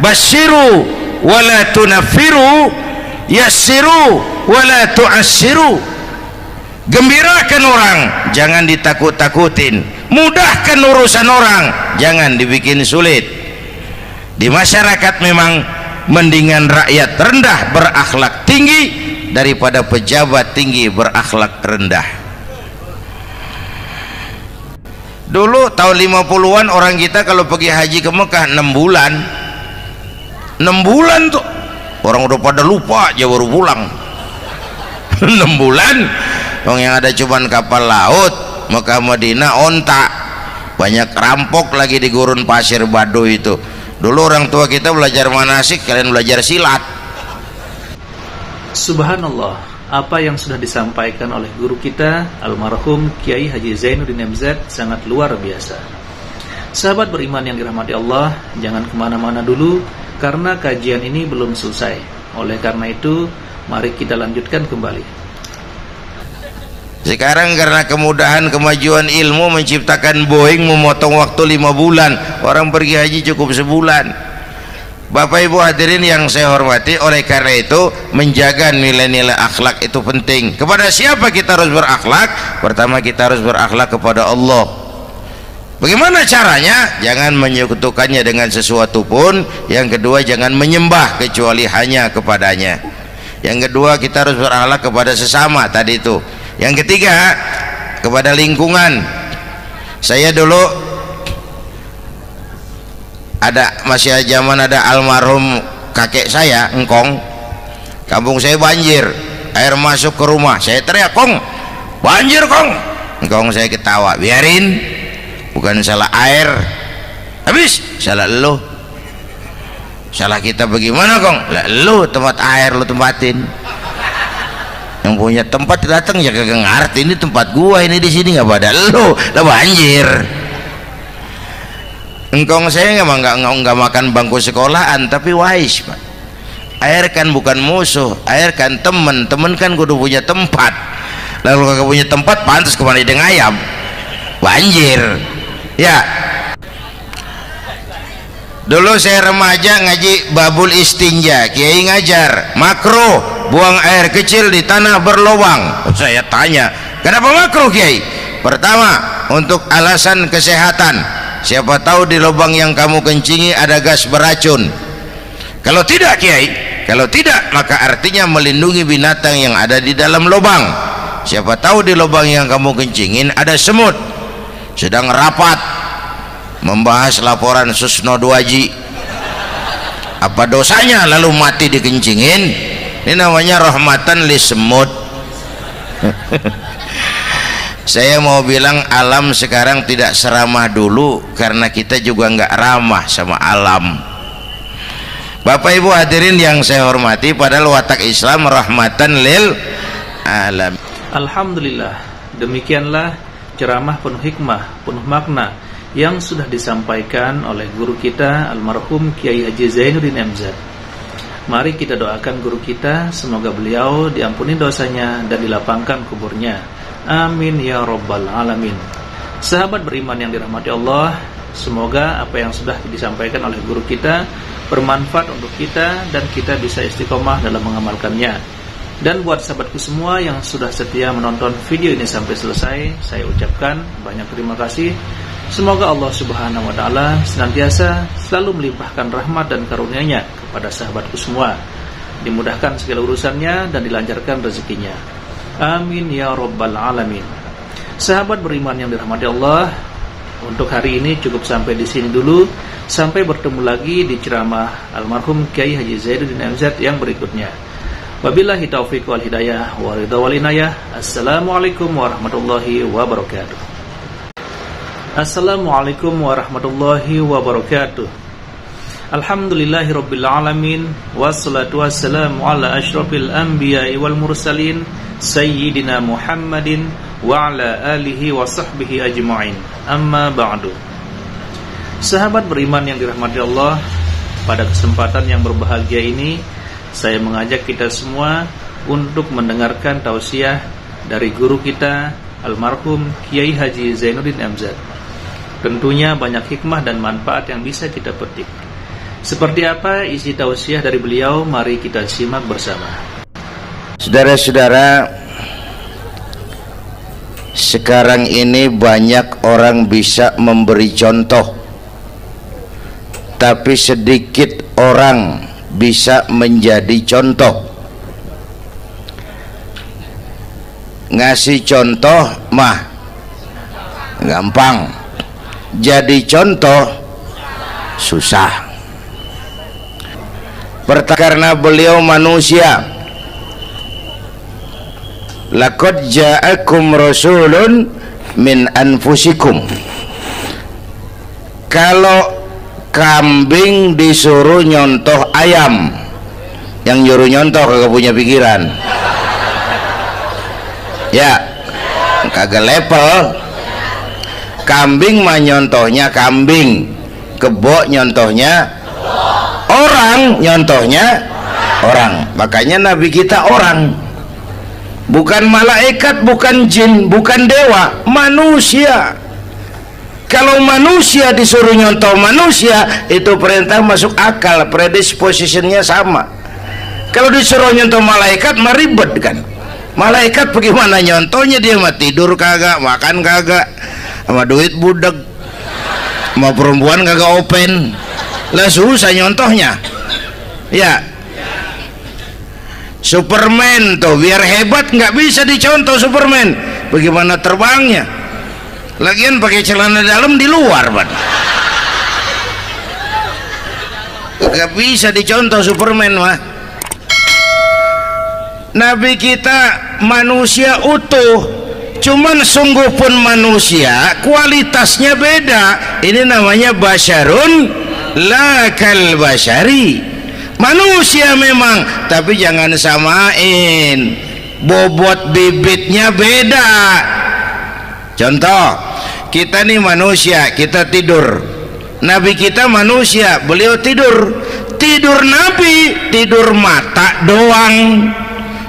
basyiru wala tunafiru, yassiru wala tu'assiru. Gembirakan orang, jangan ditakut-takutin. Mudahkan urusan orang, jangan dibikin sulit. Di masyarakat memang mendingan rakyat rendah berakhlak tinggi daripada pejabat tinggi berakhlak rendah. Dulu tahun 50-an orang kita kalau pergi haji ke Mekah 6 bulan. 6 bulan tuh orang udah pada lupa aja baru pulang. 6 bulan orang yang ada cuman kapal laut Mekah Madinah onta, banyak rampok lagi di gurun pasir Baduy itu. Dulu orang tua kita belajar manasik, kalian belajar silat. Subhanallah, apa yang sudah disampaikan oleh guru kita almarhum Kiai Haji Zainuddin MZ sangat luar biasa. Sahabat beriman yang dirahmati Allah, jangan kemana-mana dulu karena kajian ini belum selesai. Oleh karena itu, mari kita lanjutkan kembali. Sekarang karena kemudahan kemajuan ilmu menciptakan Boeing memotong waktu 5 bulan, orang pergi haji cukup sebulan. Bapak Ibu hadirin yang saya hormati, oleh karena itu menjaga nilai-nilai akhlak itu penting. Kepada siapa kita harus berakhlak? Pertama, kita harus berakhlak kepada Allah. Bagaimana caranya? Jangan menyekutukannya dengan sesuatu pun. Yang kedua, jangan menyembah kecuali hanya kepadanya. Yang kedua, kita harus berakhlak kepada sesama tadi itu. Yang ketiga, kepada lingkungan. Saya dulu masih zaman ada almarhum kakek saya, engkong, kampung saya banjir, air masuk ke rumah, saya teriak, "Kong, banjir Kong!" Engkong saya ketawa, "Biarin, bukan salah air." "Habis salah lo." "Salah kita bagaimana Kong?" "Lah lo tempat air lo tempatin, yang punya tempat datang ya kagak ngerti, ini tempat gua, ini di sini nggak pada lo, lah banjir." Engkong saya nggak makan bangku sekolahan, tapi wise Pak. Air kan bukan musuh, air kan temen kan kudu punya tempat. Lalu kagak punya tempat, pantas kemana dengan ayam, banjir. Ya, dulu saya remaja ngaji babul istinja, Kiai ngajar makruh buang air kecil di tanah berlubang. Saya tanya, kenapa makruh Kiai? Pertama, untuk alasan kesehatan. Siapa tahu di lubang yang kamu kencingi ada gas beracun. Kalau tidak Kiai, kalau tidak maka artinya melindungi binatang yang ada di dalam lubang. Siapa tahu di lubang yang kamu kencingin ada semut sedang rapat membahas laporan Susno 2Ji. Apa dosanya lalu mati dikencingin? Ini namanya rahmatan li semut. Saya mau bilang alam sekarang tidak seramah dulu karena kita juga nggak ramah sama alam. Bapak Ibu hadirin yang saya hormati, padahal watak Islam rahmatan lil alam. Alhamdulillah, demikianlah ceramah penuh hikmah, penuh makna yang sudah disampaikan oleh guru kita almarhum Kiai Haji Zainuddin MZ. Mari kita doakan guru kita, semoga beliau diampuni dosanya dan dilapangkan kuburnya. Amin ya rabbal alamin. Sahabat beriman yang dirahmati Allah, semoga apa yang sudah disampaikan oleh guru kita bermanfaat untuk kita dan kita bisa istiqomah dalam mengamalkannya. Dan buat sahabatku semua yang sudah setia menonton video ini sampai selesai, saya ucapkan banyak terima kasih. Semoga Allah Subhanahu wa taala senantiasa selalu melimpahkan rahmat dan karunia-Nya kepada sahabatku semua. Dimudahkan segala urusannya dan dilancarkan rezekinya. Amin ya rabbal alamin. Sahabat beriman yang dirahmati Allah, untuk hari ini cukup sampai di sini dulu. Sampai bertemu lagi di ceramah almarhum Kiai Haji Zainuddin MZ yang berikutnya. Wabillahi taufiq wal hidayah wa ridha wal inayah. Assalamualaikum warahmatullahi wabarakatuh. Assalamualaikum warahmatullahi wabarakatuh. Alhamdulillahirabbil alamin wassalatu wassalamu ala asyrafil anbiya'i wal mursalin sayyidina Muhammadin wa ala alihi wa sahbihi ajma'in. Amma ba'du. Sahabat beriman yang dirahmati Allah, pada kesempatan yang berbahagia ini saya mengajak kita semua untuk mendengarkan tausiah dari guru kita almarhum Kiai Haji Zainuddin MZ. Tentunya banyak hikmah dan manfaat yang bisa kita petik. Seperti apa isi tausiah dari beliau? Mari kita simak bersama. Saudara-saudara, sekarang ini banyak orang bisa memberi contoh, tapi sedikit orang bisa menjadi contoh. Ngasih contoh mah gampang, jadi contoh susah. Karena beliau manusia. Laqad ja'akum rasulun min anfusikum. Kalau kambing disuruh nyontoh ayam, yang nyuruh nyontoh kagak punya pikiran, ya kagak level. Kambing mah nyontohnya kambing, kebo nyontohnya orang, nyontohnya orang. Makanya Nabi kita orang, bukan malaikat, bukan jin, bukan dewa, manusia. Kalau manusia disuruh nyontoh manusia, itu perintah masuk akal, predispositionnya sama. Kalau disuruh nyontoh malaikat mah ribet kan. Malaikat bagaimana nyontohnya? Dia mah tidur kagak, makan kagak, sama duit budeg, sama perempuan kagak open, lah susah nyontohnya. Ya, Superman tuh biar hebat nggak bisa dicontoh Superman. Bagaimana terbangnya? Lagian pakai celana dalam di luar, Pak. Nggak bisa dicontoh Superman mah. Nabi kita manusia utuh, cuman sungguh pun manusia, kualitasnya beda. Ini namanya basyarun la kal basyari. Manusia memang, tapi jangan samain, bobot bibitnya beda. Contoh, kita nih manusia, kita tidur. Nabi kita manusia, beliau tidur. Tidur Nabi, tidur mata doang,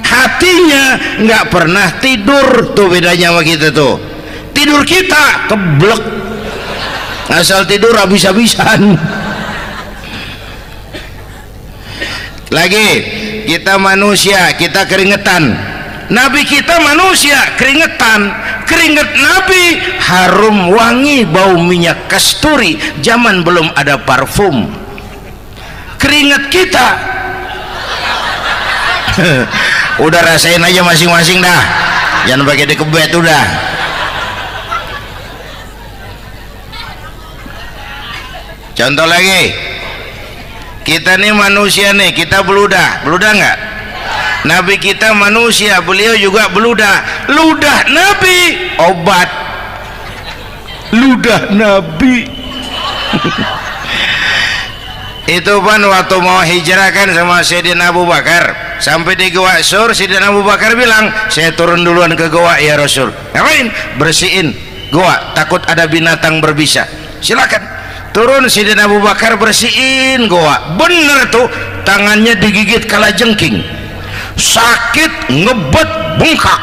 hatinya nggak pernah tidur. Tuh bedanya sama kita tuh. Tidur kita keblek, asal tidur habis-habisan. Lagi, kita manusia, kita keringetan. Nabi kita manusia, keringetan. Keringet Nabi harum wangi, bau minyak kasturi, zaman belum ada parfum. Keringet kita udah rasain aja masing-masing dah, jangan pakai dikebet udah. Contoh lagi, kita nih manusia nih, kita beludah nggak? Nabi kita manusia, beliau juga beludah. Ludah Nabi obat, ludah Nabi. Itu kan waktu mau hijrah kan sama Sayyidina Abu Bakar, sampai di Gua Sur, Sayyidina Abu Bakar bilang, saya turun duluan ke gua ya Rasul. Ngapain? Bersihin gua, takut ada binatang berbisa. Silakan turun. Sayyidina Abu Bakar bersihin gua, bener tuh, tangannya digigit kalajengking, sakit, ngebet, bengkak.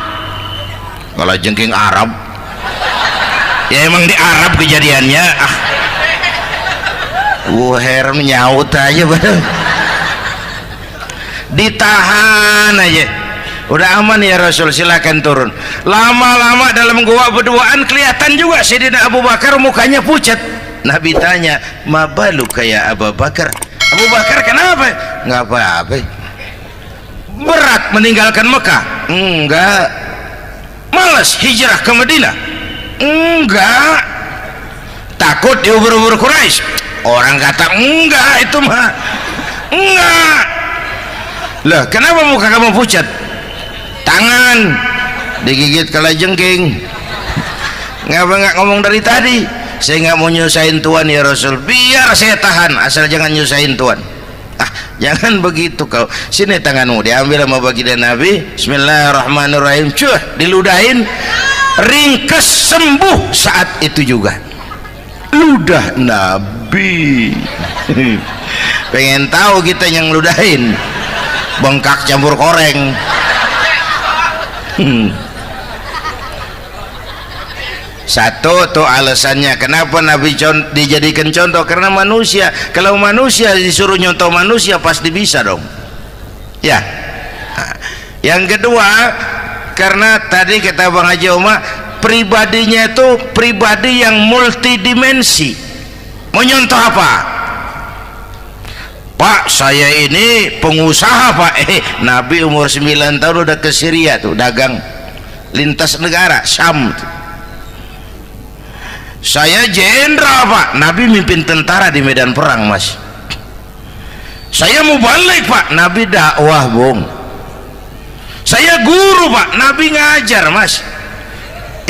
kalau jengking Arab ya emang di Arab kejadiannya. Herem nyaut aja bener. Ditahan aja, udah aman ya Rasul, silakan turun. Lama-lama dalam gua berduaan kelihatan juga Sayyidina Abu Bakar mukanya pucat. Nabi tanya, mabalu kayak Abu Bakar. Abu Bakar kenapa? Nggak apa-apa. Berat meninggalkan Mekah? Enggak. Malas hijrah ke Madinah? Enggak. Takut diubur-ubur Quraisy? Orang kata enggak, itu mah enggak. Lah kenapa muka kamu pucat? Tangan digigit kalajengking. Ngapa nggak ngomong dari tadi? Saya nggak mau nyusahin Tuhan ya Rasul, biar saya tahan asal jangan nyusahin Tuhan. Jangan begitu kau. Sini tanganmu, diambil sama baginda Nabi. Bismillahirrahmanirrahim. Cuh, diludahin, ringkes, sembuh saat itu juga. Ludah Nabi. Pengen tahu kita yang ludahin, bengkak campur koreng. Satu tuh alasannya kenapa Nabi dijadikan contoh, karena manusia. Kalau manusia disuruh nyontoh manusia pasti bisa dong ya. Yang kedua, karena tadi kata Bang Haji Oma, pribadinya itu pribadi yang multidimensi. Mau nyontoh apa? Pak, saya ini pengusaha Pak. Nabi umur 9 tahun udah ke Syria tuh, dagang lintas negara Syam tuh. Saya jenderal Pak, Nabi mimpin tentara di medan perang Mas. Saya mau balik Pak, Nabi dakwah Bung. Saya guru Pak, Nabi ngajar Mas.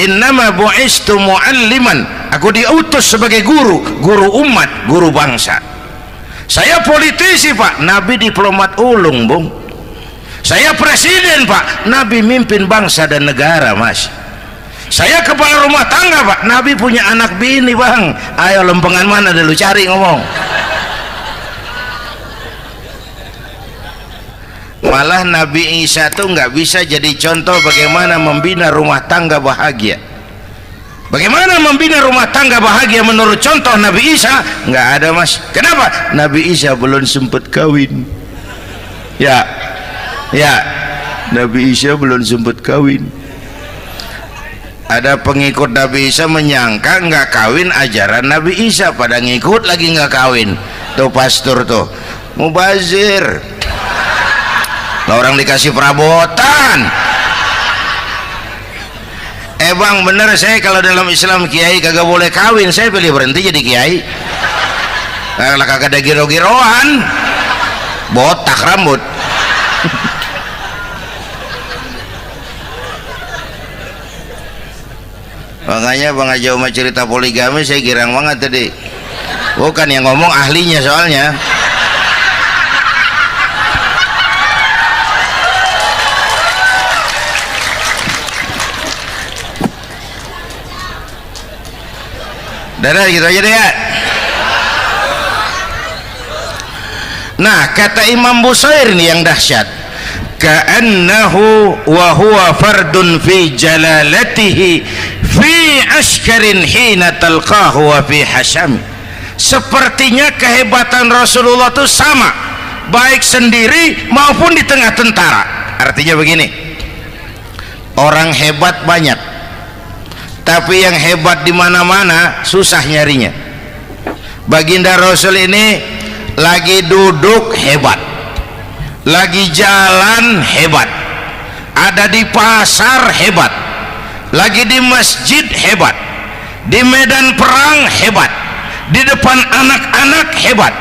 Innama bu'istu mu'alliman, aku diutus sebagai guru, guru umat, guru bangsa. Saya politisi Pak, Nabi diplomat ulung Bung. Saya presiden Pak, Nabi mimpin bangsa dan negara Mas. Saya kepala rumah tangga Pak, Nabi punya anak bini Bang. Ayo lempengan mana dulu cari ngomong. Malah Nabi Isa tuh nggak bisa jadi contoh bagaimana membina rumah tangga bahagia. Bagaimana membina rumah tangga bahagia menurut contoh Nabi Isa? Nggak ada Mas. Kenapa? Nabi Isa belum sempat kawin. Ya, Nabi Isa belum sempat kawin. Ada pengikut Nabi Isa menyangka nggak kawin ajaran Nabi Isa, pada ngikut lagi nggak kawin. Tuh pastor tuh mubazir, orang dikasih perabotan. Bang bener, saya kalau dalam Islam kiai kagak boleh kawin, saya pilih berhenti jadi kiai. Kalau kagak ada giro-giroan, botak rambut. Makanya Bang Haji Umar cerita poligami saya girang banget tadi. Bukan yang ngomong ahlinya soalnya. Dadah gitu aja deh ya. Nah kata Imam Busair ini yang dahsyat, ka'annahu wa huwa fardun fi jalalatihi fi ashkarin hina talqahu wa fi hasham. Sepertinya kehebatan Rasulullah itu sama, baik sendiri maupun di tengah tentara. Artinya begini, orang hebat banyak, tapi yang hebat di mana-mana susah nyarinya. Baginda Rasul ini lagi duduk hebat, lagi jalan hebat, ada di pasar hebat, lagi di masjid hebat, di medan perang hebat, di depan anak-anak hebat,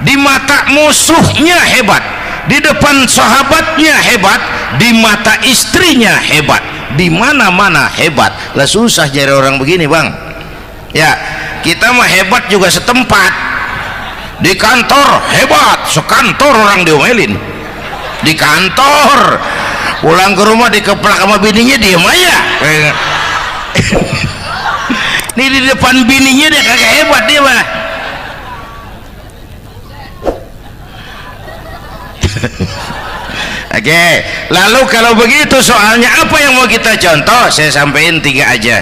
di mata musuhnya hebat, di depan sahabatnya hebat, di mata istrinya hebat, di mana-mana hebat. Lah susah jadi orang begini Bang ya. Kita mah hebat juga setempat. Di kantor hebat, sekantor orang diomelin di kantor, pulang ke rumah dikeplak sama bininya diem aja. Ini di depan bininya dia kagak hebat dia mah. Oke, lalu kalau begitu soalnya apa yang mau kita contoh? Saya sampaikan 3 aja.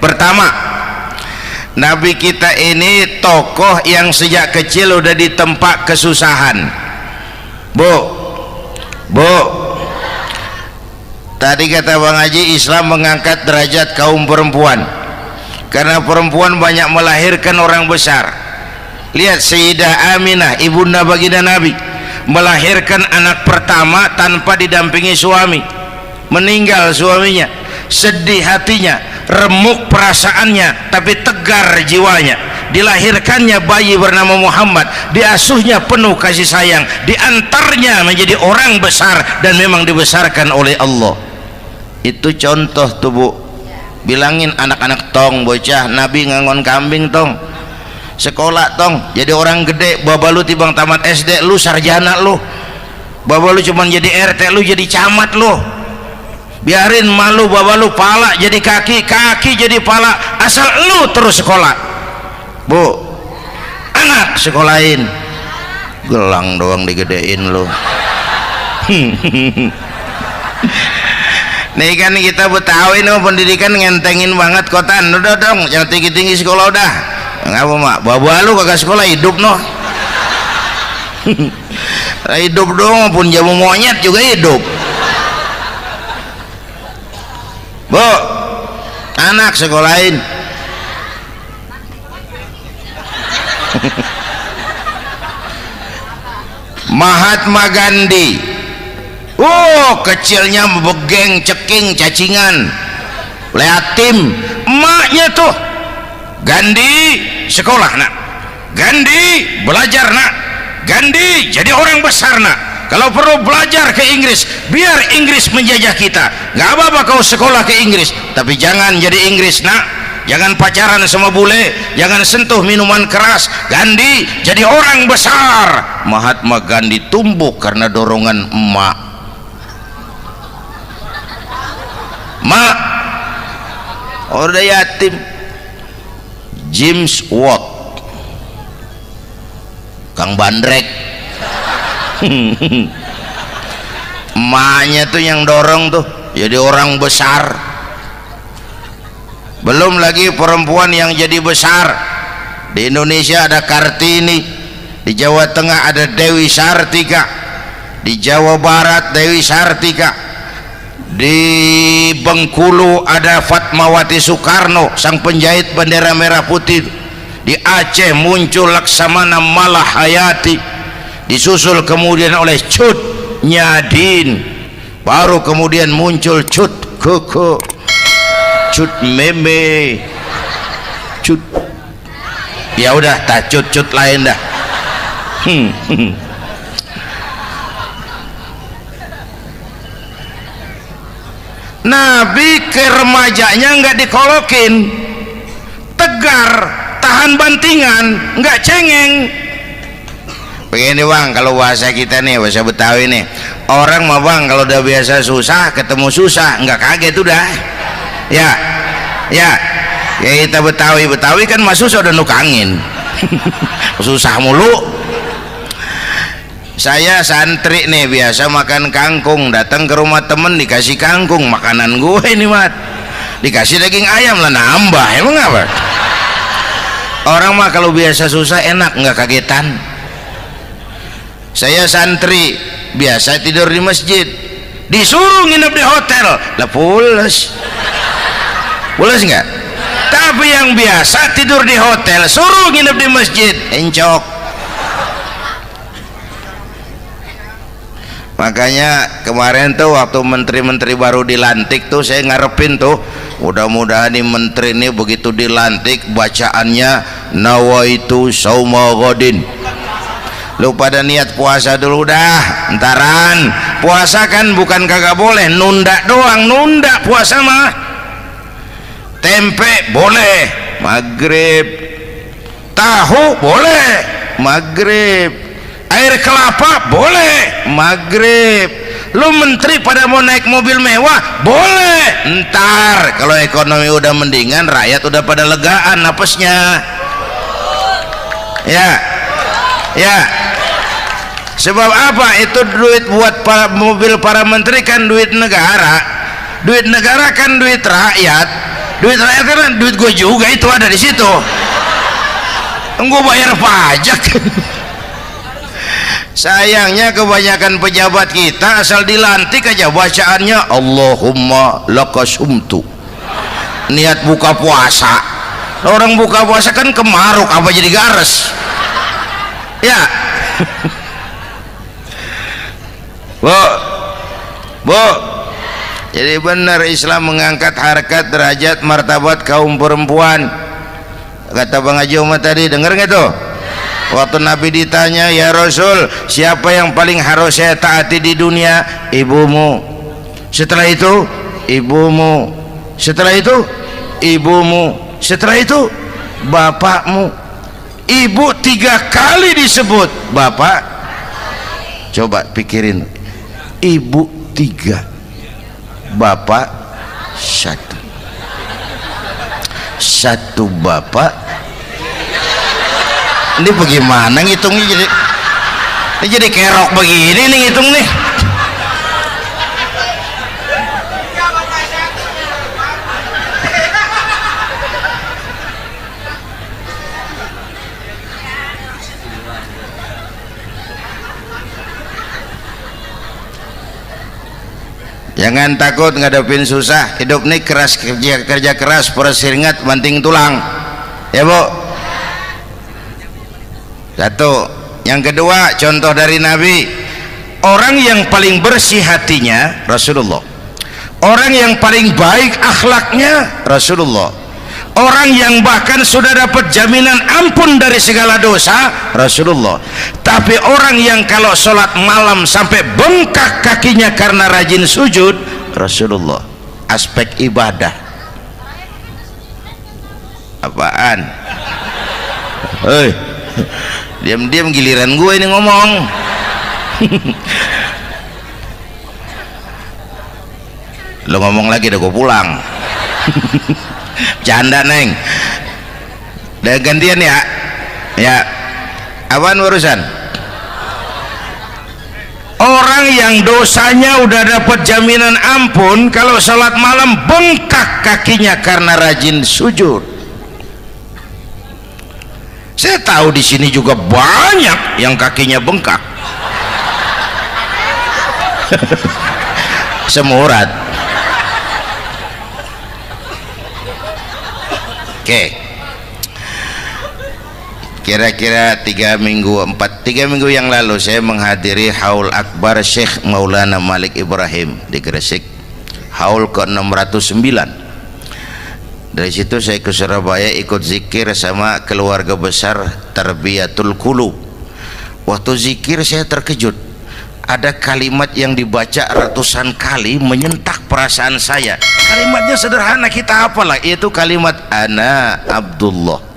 Pertama, Nabi kita ini tokoh yang sejak kecil udah ditempa kesusahan. Bu, tadi kata Bang Haji, Islam mengangkat derajat kaum perempuan karena perempuan banyak melahirkan orang besar. Lihat Sayyidah Aminah, ibunda baginda Nabi, melahirkan anak pertama tanpa didampingi suami. Meninggal suaminya, sedih hatinya, remuk perasaannya, tapi tegar jiwanya. Dilahirkannya bayi bernama Muhammad, diasuhnya penuh kasih sayang, diantarnya menjadi orang besar dan memang dibesarkan oleh Allah. Itu contoh tuh Bu. Bilangin anak-anak tong, bocah Nabi ngangon kambing tong, sekolah tong, jadi orang gede. Baba lu tibang tamat SD, lu sarjana lu. Baba lu cuman jadi RT, lu jadi camat lu. Biarin malu, baba lu pala jadi kaki, kaki jadi pala, asal lu terus sekolah. Bu, anak sekolahin, gelang doang digedein lu. Nih kan kita Betawi nih pendidikan ngentengin banget kotan. Udah dong, jangan tinggi-tinggi sekolah udah. Ngapa mak? Bawa lu kagak sekolah hidup noh. Hidup dong, pun jamu monyet juga hidup. Bu, anak sekolahin. Mahatma Gandhi. Kecilnya begeng, ceking, cacingan, leatim. Emaknya tuh, Gandhi sekolah nak, Gandhi belajar nak, Gandhi jadi orang besar nak. Kalau perlu belajar ke Inggris, biar Inggris menjajah kita. Gak apa-apa kau sekolah ke Inggris, tapi jangan jadi Inggris nak. Jangan pacaran sama bule, jangan sentuh minuman keras. Gandhi jadi orang besar. Mahatma Gandhi tumbuh karena dorongan emak. Mak, udah yatim. James Watt, Kang Bandrek. Emaknya tuh yang dorong tuh jadi orang besar. Belum lagi perempuan yang jadi besar. Di Indonesia ada Kartini, di Jawa Tengah ada Dewi Sartika, di Jawa Barat Dewi Sartika, di Bengkulu ada Fatmawati Soekarno, sang penjahit bendera merah putih. Di Aceh muncul Laksamana Malahayati, disusul kemudian oleh Cut Nyadin, baru kemudian muncul Cut Koko, Cut Meme, Cut, ya udah tak cut lain dah. Nabi ke remajanya nggak dikolokin, tegar, tahan bantingan, nggak cengeng. Begini bang, kalau bahasa kita nih, bahasa Betawi nih, orang mah bang kalau udah biasa susah ketemu susah nggak kaget udah. Ya kita Betawi kan masuk udah nukangin. Susah mulu. Saya santri nih biasa makan kangkung, datang ke rumah temen dikasih kangkung, makanan gue ini mat, dikasih daging ayam lah nambah. Emang apa? Orang mah kalau biasa susah enak, nggak kagetan. Saya santri biasa tidur di masjid, disuruh nginep di hotel lah pules nggak? Tapi yang biasa tidur di hotel suruh nginep di masjid encok. Makanya kemarin tuh waktu menteri-menteri baru dilantik tuh saya ngarepin tuh, mudah-mudahan nih menteri ini begitu dilantik bacaannya nawaitu sauma ghadin. Lu pada niat puasa dulu dah, entaran. Puasa kan bukan kagak boleh, nunda doang, nunda puasa mah. Tempe boleh maghrib, tahu boleh maghrib, air kelapa boleh maghrib. Lu menteri pada mau naik mobil mewah boleh, ntar kalau ekonomi udah mendingan, rakyat udah pada legaan napasnya. Ya Sebab apa? Itu duit buat mobil para menteri kan duit negara. Duit negara kan duit rakyat. Duit rakyat kan duit gue juga, itu ada di situ. Gue bayar pajak. Sayangnya kebanyakan pejabat kita asal dilantik aja bacaannya Allahumma lakasumtu. Niat buka puasa. Orang buka puasa kan kemaruk, apa jadi gares? Ya. Bu, jadi benar Islam mengangkat harkat, derajat, martabat kaum perempuan. Kata Bang Haji Umar tadi, dengar nggak tuh? Waktu Nabi ditanya, ya Rasul, siapa yang paling harus saya taati di dunia? Ibumu. Setelah itu, ibumu. Setelah itu, ibumu. Setelah itu, bapakmu. Ibu 3 kali disebut, bapak. Coba pikirin. Ibu 3, bapak 1. 1 bapak. Ini bagaimana ngitungnya? Jadi kerok begini nih ngitung nih. Jangan takut ngadepin susah. Hidup nih keras, kerja keras, perseringat banting tulang. Ya Bu. Satu. Yang kedua, contoh dari Nabi, orang yang paling bersih hatinya Rasulullah. Orang yang paling baik akhlaknya Rasulullah. Orang yang bahkan sudah dapat jaminan ampun dari segala dosa Rasulullah. Tapi orang yang kalau sholat malam sampai bengkak kakinya karena rajin sujud Rasulullah. Aspek ibadah. Apaan? Hei, diam-diam giliran gue ini ngomong. Lo ngomong lagi udah gue pulang. Canda neng. Udah gantian ya. Ya. Apaan urusan? Orang yang dosanya udah dapat jaminan ampun kalau salat malam bengkak kakinya karena rajin sujud. Saya tahu di sini juga banyak yang kakinya bengkak. Semurat. Oke. Kira-kira 3 minggu yang lalu saya menghadiri haul akbar Syekh Maulana Malik Ibrahim di Gresik, haul ke-609. Dari situ saya ke Surabaya ikut zikir sama keluarga besar Tarbiyatul Qulub. Waktu zikir saya terkejut, ada kalimat yang dibaca ratusan kali menyentak perasaan saya. Kalimatnya sederhana, kita hafalah, yaitu kalimat ana Abdullah.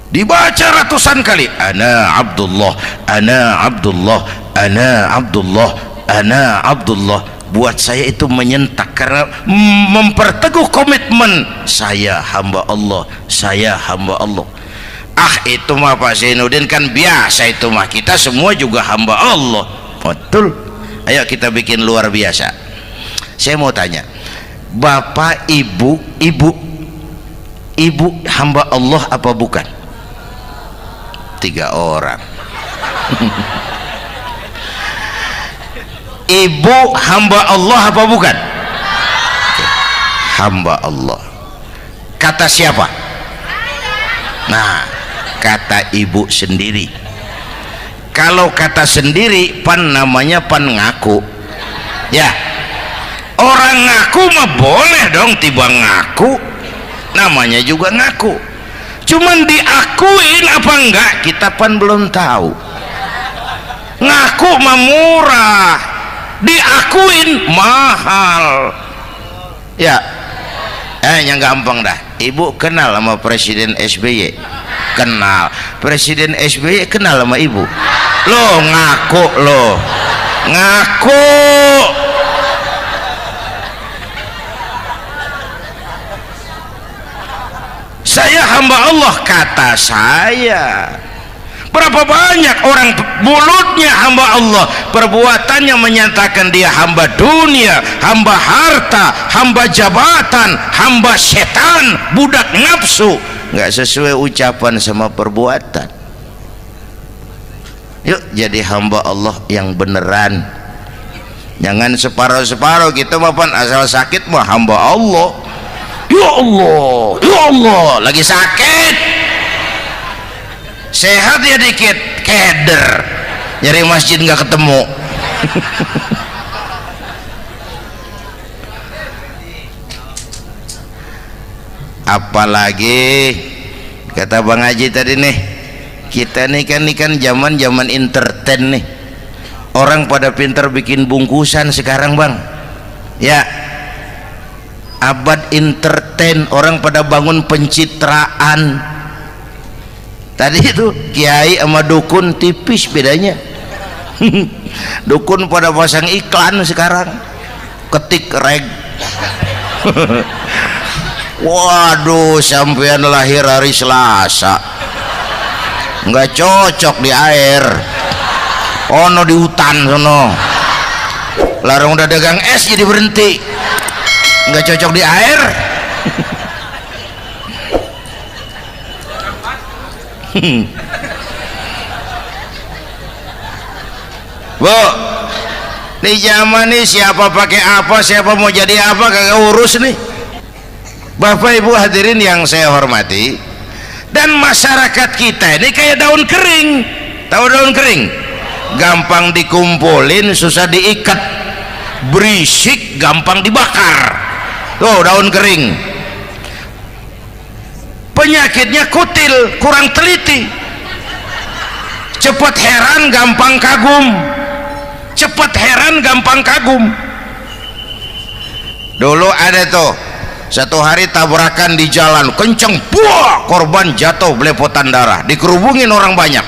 Dibaca ratusan kali, ana Abdullah, ana Abdullah, ana Abdullah, ana Abdullah. Buat saya itu menyentak karena memperteguh komitmen saya hamba Allah, saya hamba Allah. Ah, itu mah Pak Zainuddin kan biasa, itu mah kita semua juga hamba Allah. Betul. Ayo kita bikin luar biasa. Saya mau tanya, bapak, ibu hamba Allah apa bukan? 3 orang. Ibu hamba Allah apa bukan? Hamba Allah. Kata siapa? Nah, kata ibu sendiri. Kalau kata sendiri pan namanya pan ngaku. Ya, orang ngaku mah boleh dong, tiba ngaku namanya juga ngaku. Cuman diakuin apa enggak kita pan belum tahu. Ngaku mah murah, diakuin mahal. Ya, yang gampang dah. Ibu kenal sama Presiden SBY? Kenal. Presiden SBY kenal sama ibu? Lo ngaku, lo ngaku. Saya hamba Allah, kata saya. Berapa banyak orang mulutnya hamba Allah, perbuatannya menyatakan dia hamba dunia, hamba harta, hamba jabatan, hamba setan, budak nafsu. Nggak sesuai ucapan sama perbuatan. Yuk jadi hamba Allah yang beneran. Jangan separuh-separuh. Kita mapan asal sakit mah hamba Allah. Ya Allah, ya Allah, lagi sakit. Sehat ya dikit, keder. Nyari masjid nggak ketemu. Apalagi kata Bang Haji tadi nih, kita nih kan zaman entertain nih. Orang pada pintar bikin bungkusan sekarang Bang. Ya, abad entertain, orang pada bangun pencitraan. Tadi itu kiai sama dukun tipis bedanya. Dukun pada pasang iklan sekarang, ketik reg. Waduh, sampean lahir hari Selasa, nggak cocok di air. Ono di hutan sono, larang udah dagang es jadi berhenti, nggak cocok di air. Bu, di zaman nih siapa pakai apa, siapa mau jadi apa kagak urus nih. Bapak Ibu hadirin yang saya hormati, dan masyarakat kita ini kayak daun kering. Tahu daun kering? Gampang dikumpulin, susah diikat, berisik, gampang dibakar. Tuh daun kering. Penyakitnya kutil, kurang teliti. Cepat heran, gampang kagum. Cepat heran, gampang kagum. Dulu ada tuh satu hari tabrakan di jalan kenceng, buah, korban jatuh belepotan darah, dikerubungin orang banyak.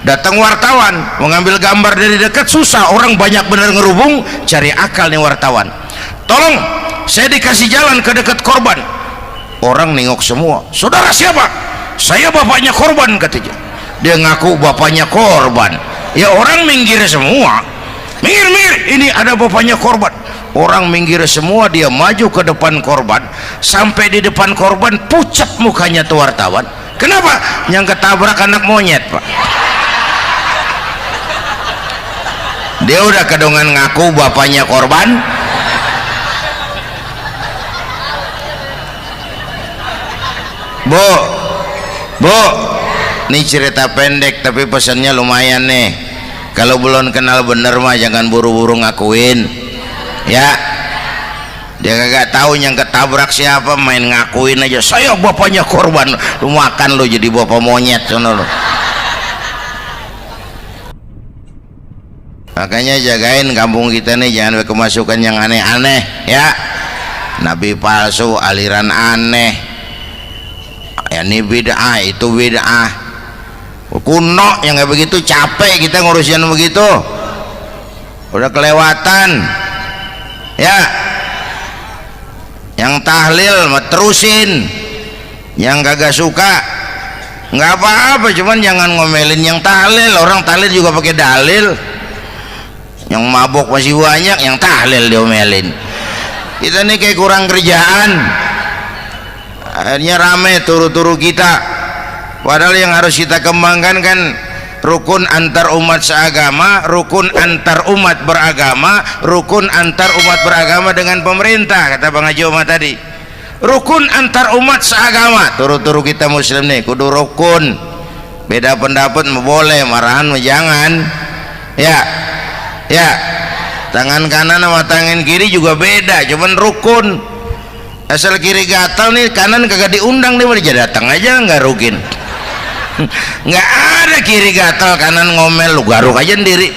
Datang wartawan mengambil gambar dari dekat, susah, orang banyak bener ngerubung. Cari akal nih wartawan, tolong saya dikasih jalan ke dekat korban. Orang nengok semua, saudara siapa? Saya bapaknya korban katanya. Dia ngaku bapaknya korban. Ya orang minggir semua, minggir, ini ada bapaknya korban. Orang minggir semua, dia maju ke depan korban. Sampai di depan korban pucat mukanya tuh wartawan. Kenapa? Yang ketabrak anak monyet Pak. Dia udah kedongan ngaku bapaknya korban. Bu, ini cerita pendek tapi pesannya lumayan nih. Kalau belum kenal bener mah jangan buru-buru ngakuin. Ya, dia kagak tahu yang ketabrak siapa, main ngakuin aja. Saya bapaknya korban. Lu makan lu jadi bapak monyet sono lu. Makanya jagain kampung kita nih, jangan kemasukan yang aneh-aneh ya. Nabi palsu, aliran aneh. Ya ini bid'ah, itu bid'ah. Kuno yang kayak begitu, capek kita ngurusin begitu. Udah kelewatan. Ya. Yang tahlil mah terusin. Yang kagak suka nggak apa-apa, cuman jangan ngomelin yang tahlil. Orang tahlil juga pakai dalil. Yang mabok masih banyak, yang tahlil diomelin. Kita nih kayak kurang kerjaan, akhirnya rame turu-turu kita. Padahal yang harus kita kembangkan kan rukun antar umat seagama, rukun antar umat beragama, rukun antar umat beragama dengan pemerintah. Kata Bang Haji Omar tadi, rukun antar umat seagama. Turu-turu kita muslim nih kudu rukun. Beda pendapat boleh, marahan jangan. Ya, tangan kanan sama tangan kiri juga beda, cuman rukun. Asal kiri gatal nih, kanan kagak diundang, dia boleh datang aja nggak rukin. Nggak ada kiri gatal kanan ngomel, lu garuk aja sendiri.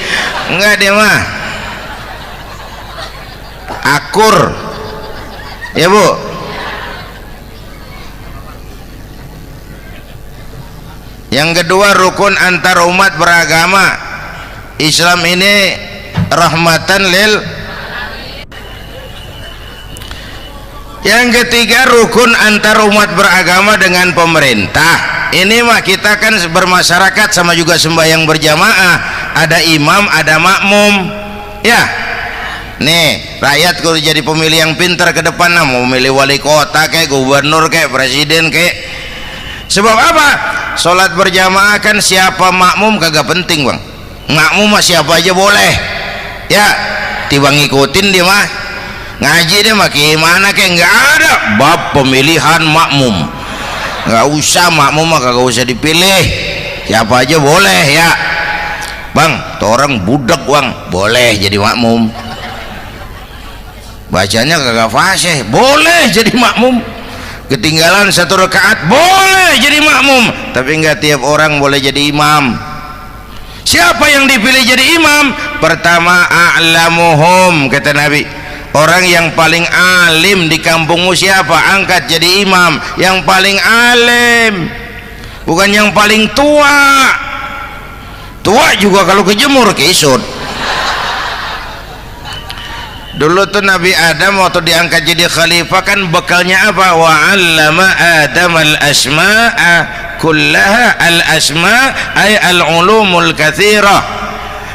Nggak, dia mah akur. Ya Bu. Yang kedua, rukun antar umat beragama. Islam ini rahmatan lil. Yang ketiga, rukun antar umat beragama dengan pemerintah. ini mah kita kan bermasyarakat sama juga sembahyang berjamaah, ada imam ada makmum ya. Nih rakyat kalau jadi pemilih yang pintar ke depan, mau memilih wali kota kayak gubernur kayak presiden kayak. Sebab apa? Sholat berjamaah kan siapa makmum kagak penting bang, makmum mah siapa aja boleh ya, tiba ngikutin dia mah ngaji dia mah gimana kayak nggak ada bab pemilihan makmum, nggak usah makmum mah kagak usah dipilih, siapa aja boleh ya bang. Tuh orang budak bang boleh jadi makmum, bacanya kagak fasih boleh jadi makmum, ketinggalan satu rakaat boleh jadi makmum, tapi nggak tiap orang boleh jadi imam. Siapa yang dipilih jadi imam? Pertama a'lamuhum, kata Nabi, orang yang paling alim di kampungmu siapa, angkat jadi imam. Yang paling alim, bukan yang paling tua. Tua juga kalau kejemur kisut. Dulu tuh Nabi Adam waktu diangkat jadi khalifah kan bekalnya apa? Wa 'allama Adam al-asma'a kullaha. Al-asma' ay al-ulumul katsirah.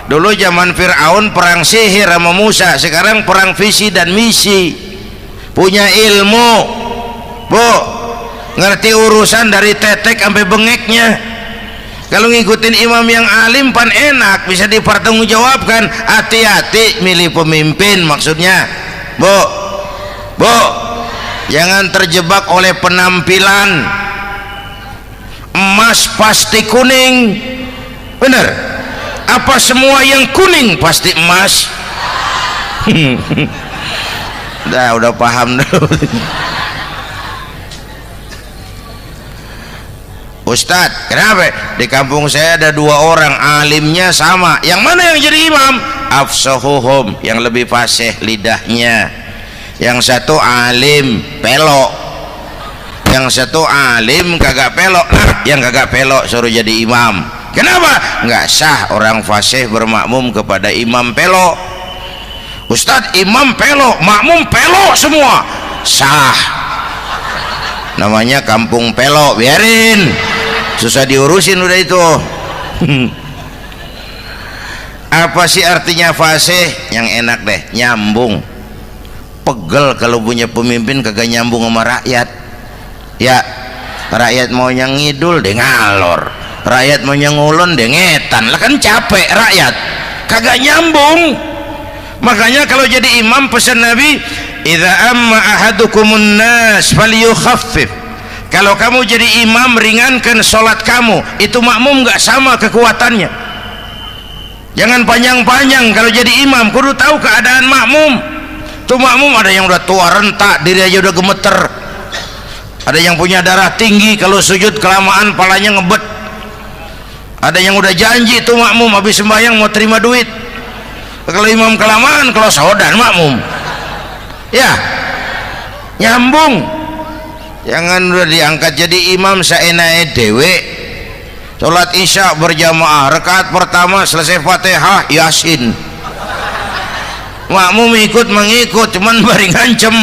Dulu zaman Fir'aun perang sihir sama Musa, sekarang perang visi dan misi. Punya ilmu, Bu, ngerti urusan dari tetek sampai bengeknya. Kalau ngikutin imam yang alim pan enak, bisa dipertanggungjawabkan. Hati-hati milih pemimpin, maksudnya Bu, jangan terjebak oleh penampilan. Emas pasti kuning, bener? Apa semua yang kuning pasti emas? Udah paham dulu. Ustadz, kenapa? Di kampung saya ada 2 orang alimnya sama. Yang mana yang jadi imam? Afsahuhum, yang lebih fasih lidahnya. Yang satu alim pelok, yang satu alim kagak pelok. Nah, yang kagak pelok suruh jadi imam. Kenapa? Nggak sah orang fasih bermakmum kepada imam pelok. Ustadz, imam pelok, makmum pelok semua. Sah. Namanya kampung pelok, biarin. Susah diurusin udah itu. Apa sih artinya fasih? Yang enak deh, nyambung. Pegel kalau punya pemimpin kagak nyambung sama rakyat. Ya, rakyat mau yang ngidul deh ngalor, rakyat mau yang ngulon deh ngetan. Lah kan capek rakyat, kagak nyambung. Makanya kalau jadi imam pesan Nabi, idza amma ahadukumun nas falyukhaffif. Kalau kamu jadi imam, ringankan sholat kamu. Itu makmum nggak sama kekuatannya. Jangan panjang-panjang kalau jadi imam, kudu tahu keadaan makmum. Tuh makmum ada yang udah tua rentak, diri aja udah gemeter. Ada yang punya darah tinggi, kalau sujud kelamaan palanya ngebet. Ada yang udah janji tuh makmum habis sembahyang mau terima duit. Kalau imam kelamaan, kalau saudan makmum. Ya, nyambung. Jangan udah diangkat jadi imam seenaknya dewe. Sholat isya berjamaah, rakaat pertama selesai Fatihah Yasin. Makmum ikut mengikut, cuman bari ngancem.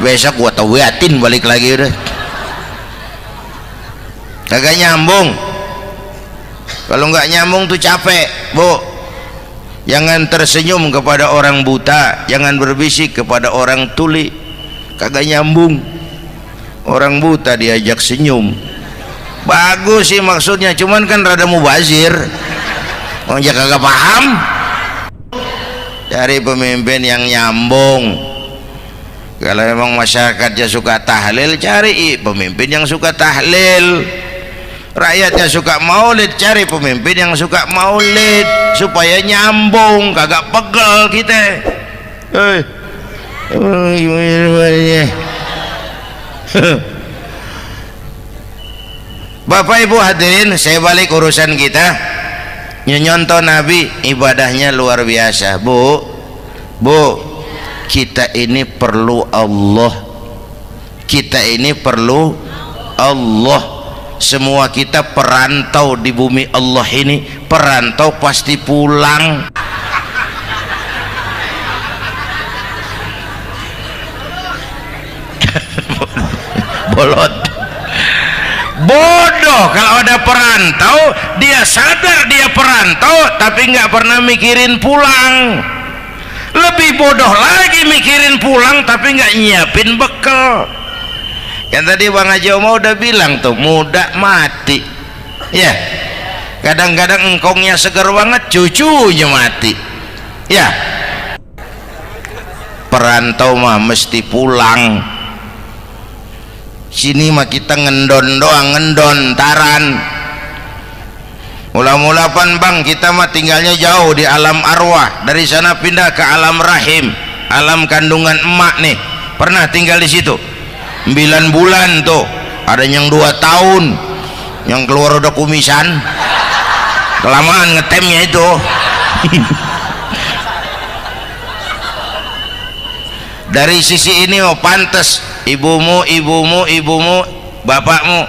Besok gua tawiatin balik lagi udah. Kagak nyambung. Kalau nggak nyambung tuh capek, Bu. Jangan tersenyum kepada orang buta, jangan berbisik kepada orang tuli. Kagak nyambung. Orang buta diajak senyum, bagus sih maksudnya, cuman kan rada mubazir. Orang jaga kagak paham. Cari pemimpin yang nyambung. Kalau memang masyarakatnya suka tahlil, cari pemimpin yang suka tahlil. Rakyatnya suka maulid, cari pemimpin yang suka maulid, supaya nyambung, kagak pegel kita. Bapak Ibu hadirin, saya balik urusan kita. Nyontoh Nabi ibadahnya luar biasa. Bu, kita ini perlu Allah. Kita ini perlu Allah. Semua kita perantau di bumi Allah ini. Perantau pasti pulang. Bodoh kalau ada perantau, dia sadar dia perantau tapi nggak pernah mikirin pulang. Lebih bodoh lagi mikirin pulang tapi nggak nyiapin bekal. Kan tadi Bang Haji Omar udah bilang tuh, muda mati ya. Kadang-kadang engkongnya segar banget, cucunya mati ya. Perantau mah mesti pulang. Sini mah kita ngendon doang, ngendon taran. Mula-mula pan Bang, kita mah tinggalnya jauh di alam arwah, dari sana pindah ke alam rahim, alam kandungan emak nih. Pernah tinggal di situ 9 bulan tuh, ada yang 2 tahun, yang keluar udah kumisan, kelamaan ngetemnya itu. Dari sisi ini oh pantas ibumu, bapakmu,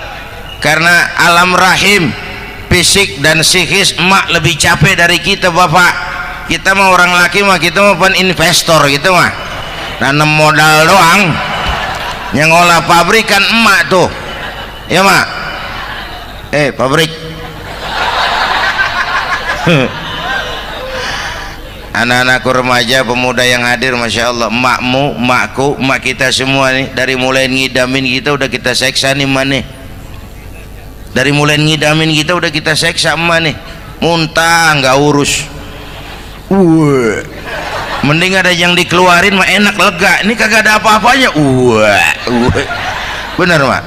karena alam rahim fisik dan psikis emak lebih capek dari kita bapak. Kita mah orang laki mah, kita mah pan investor gitu mah, nanam modal doang. Yang ngolah pabrik kan emak tuh ya mak. Pabrik anak-anakku remaja pemuda yang hadir, Masya Allah, emakmu, emakku, emak kita semua nih, dari mulai ngidamin kita udah kita seksa nih mana. Dari mulai ngidamin kita udah kita seksa emak nih, muntah nggak urus. Mending ada yang dikeluarin mah enak, lega. Ini kagak ada apa-apanya. Bener mak.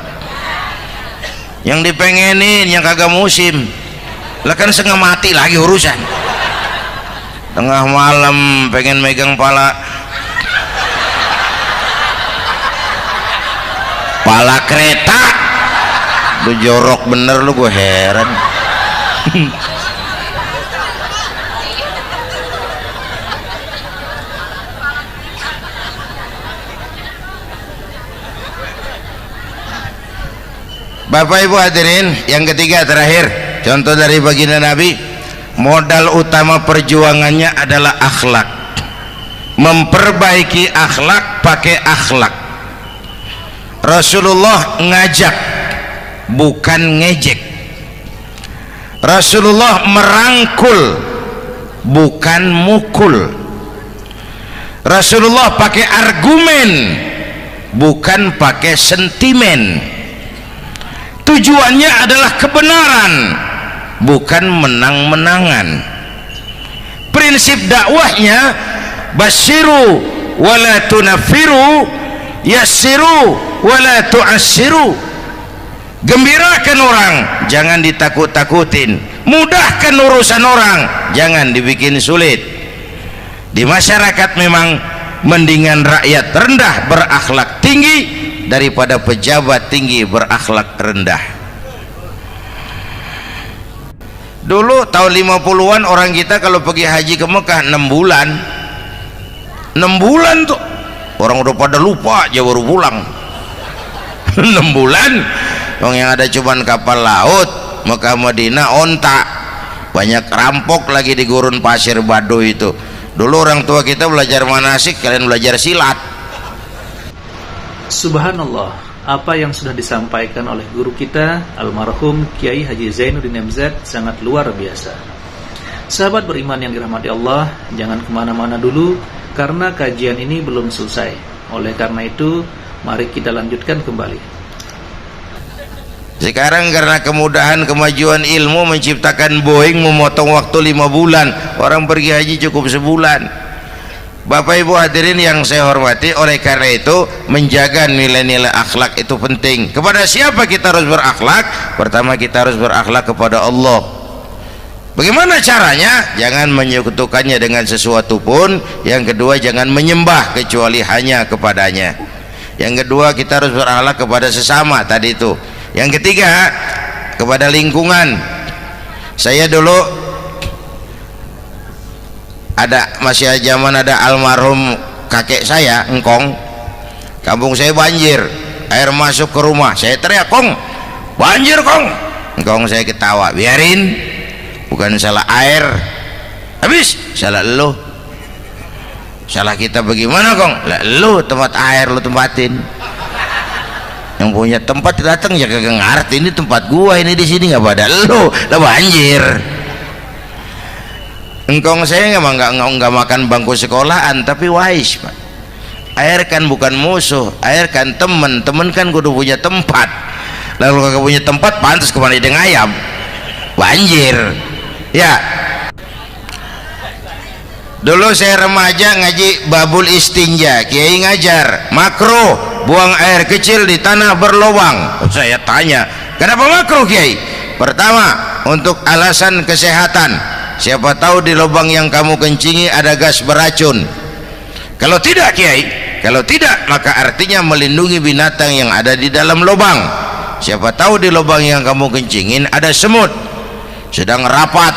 Yang dipengenin yang kagak musim lah kan setengah mati lagi urusan. Tengah malam pengen megang pala kereta, lu jorok bener lu, gue heran. Bapak Ibu hadirin, yang ketiga terakhir, contoh dari baginda Nabi, modal utama perjuangannya adalah akhlak. Memperbaiki akhlak, pakai akhlak. Rasulullah ngajak, bukan ngejek. Rasulullah merangkul, bukan mukul. Rasulullah pakai argumen, bukan pakai sentimen. Tujuannya adalah kebenaran, bukan menang-menangan. Prinsip dakwahnya basyiru wala tunafiru, yassiru wala tu'assiru. Gembirakan orang, jangan ditakut-takutin. Mudahkan urusan orang, jangan dibikin sulit. Di masyarakat memang mendingan rakyat rendah berakhlak tinggi daripada pejabat tinggi berakhlak rendah. Dulu tahun 50-an orang kita kalau pergi haji ke Mekah 6 bulan. 6 bulan tuh orang udah pada lupa aja baru pulang. 6 bulan yang ada cuman kapal laut, Mekah Madinah onta, banyak rampok lagi di gurun pasir Baduy itu. Dulu orang tua kita belajar manasik, kalian belajar silat. Subhanallah, apa yang sudah disampaikan oleh guru kita almarhum Kiai Haji Zainuddin MZ sangat luar biasa. Sahabat beriman yang dirahmati Allah, jangan kemana-mana dulu karena kajian ini belum selesai. Oleh karena itu, mari kita lanjutkan kembali. Sekarang karena kemudahan kemajuan ilmu menciptakan Boeing memotong waktu 5 bulan, orang pergi haji cukup sebulan. Bapak Ibu hadirin yang saya hormati, oleh karena itu menjaga nilai-nilai akhlak itu penting. Kepada siapa kita harus berakhlak? Pertama, kita harus berakhlak kepada Allah. Bagaimana caranya? Jangan menyekutukannya dengan sesuatu pun. Yang kedua, jangan menyembah kecuali hanya kepadanya. Yang kedua, kita harus berakhlak kepada sesama tadi itu. Yang ketiga, kepada lingkungan. Saya dulu masih zaman ada almarhum kakek saya, engkong, kampung saya banjir, air masuk ke rumah, saya teriak, "Kong, banjir Kong!" Engkong saya ketawa, "Biarin, bukan salah air, habis salah lo." "Salah kita bagaimana Kong?" "Lah lo tempat air lo tempatin." Yang punya tempat datang ya kagak ngerti ini tempat gua, ini di sini nggak pada lo lah banjir. Engkong saya nggak makan bangku sekolahan tapi wise Pak. Air kan bukan musuh, air kan temen kan kudu punya tempat. Lalu kagak punya tempat pantas kemana ide ngayam banjir ya. Dulu saya remaja ngaji babul istinja, kiai ngajar makruh buang air kecil di tanah berlubang. Saya tanya kenapa makruh kiai? Pertama untuk alasan kesehatan, siapa tahu di lubang yang kamu kencingi ada gas beracun. Kalau tidak kiai, kalau tidak maka artinya melindungi binatang yang ada di dalam lubang. Siapa tahu di lubang yang kamu kencingin ada semut sedang rapat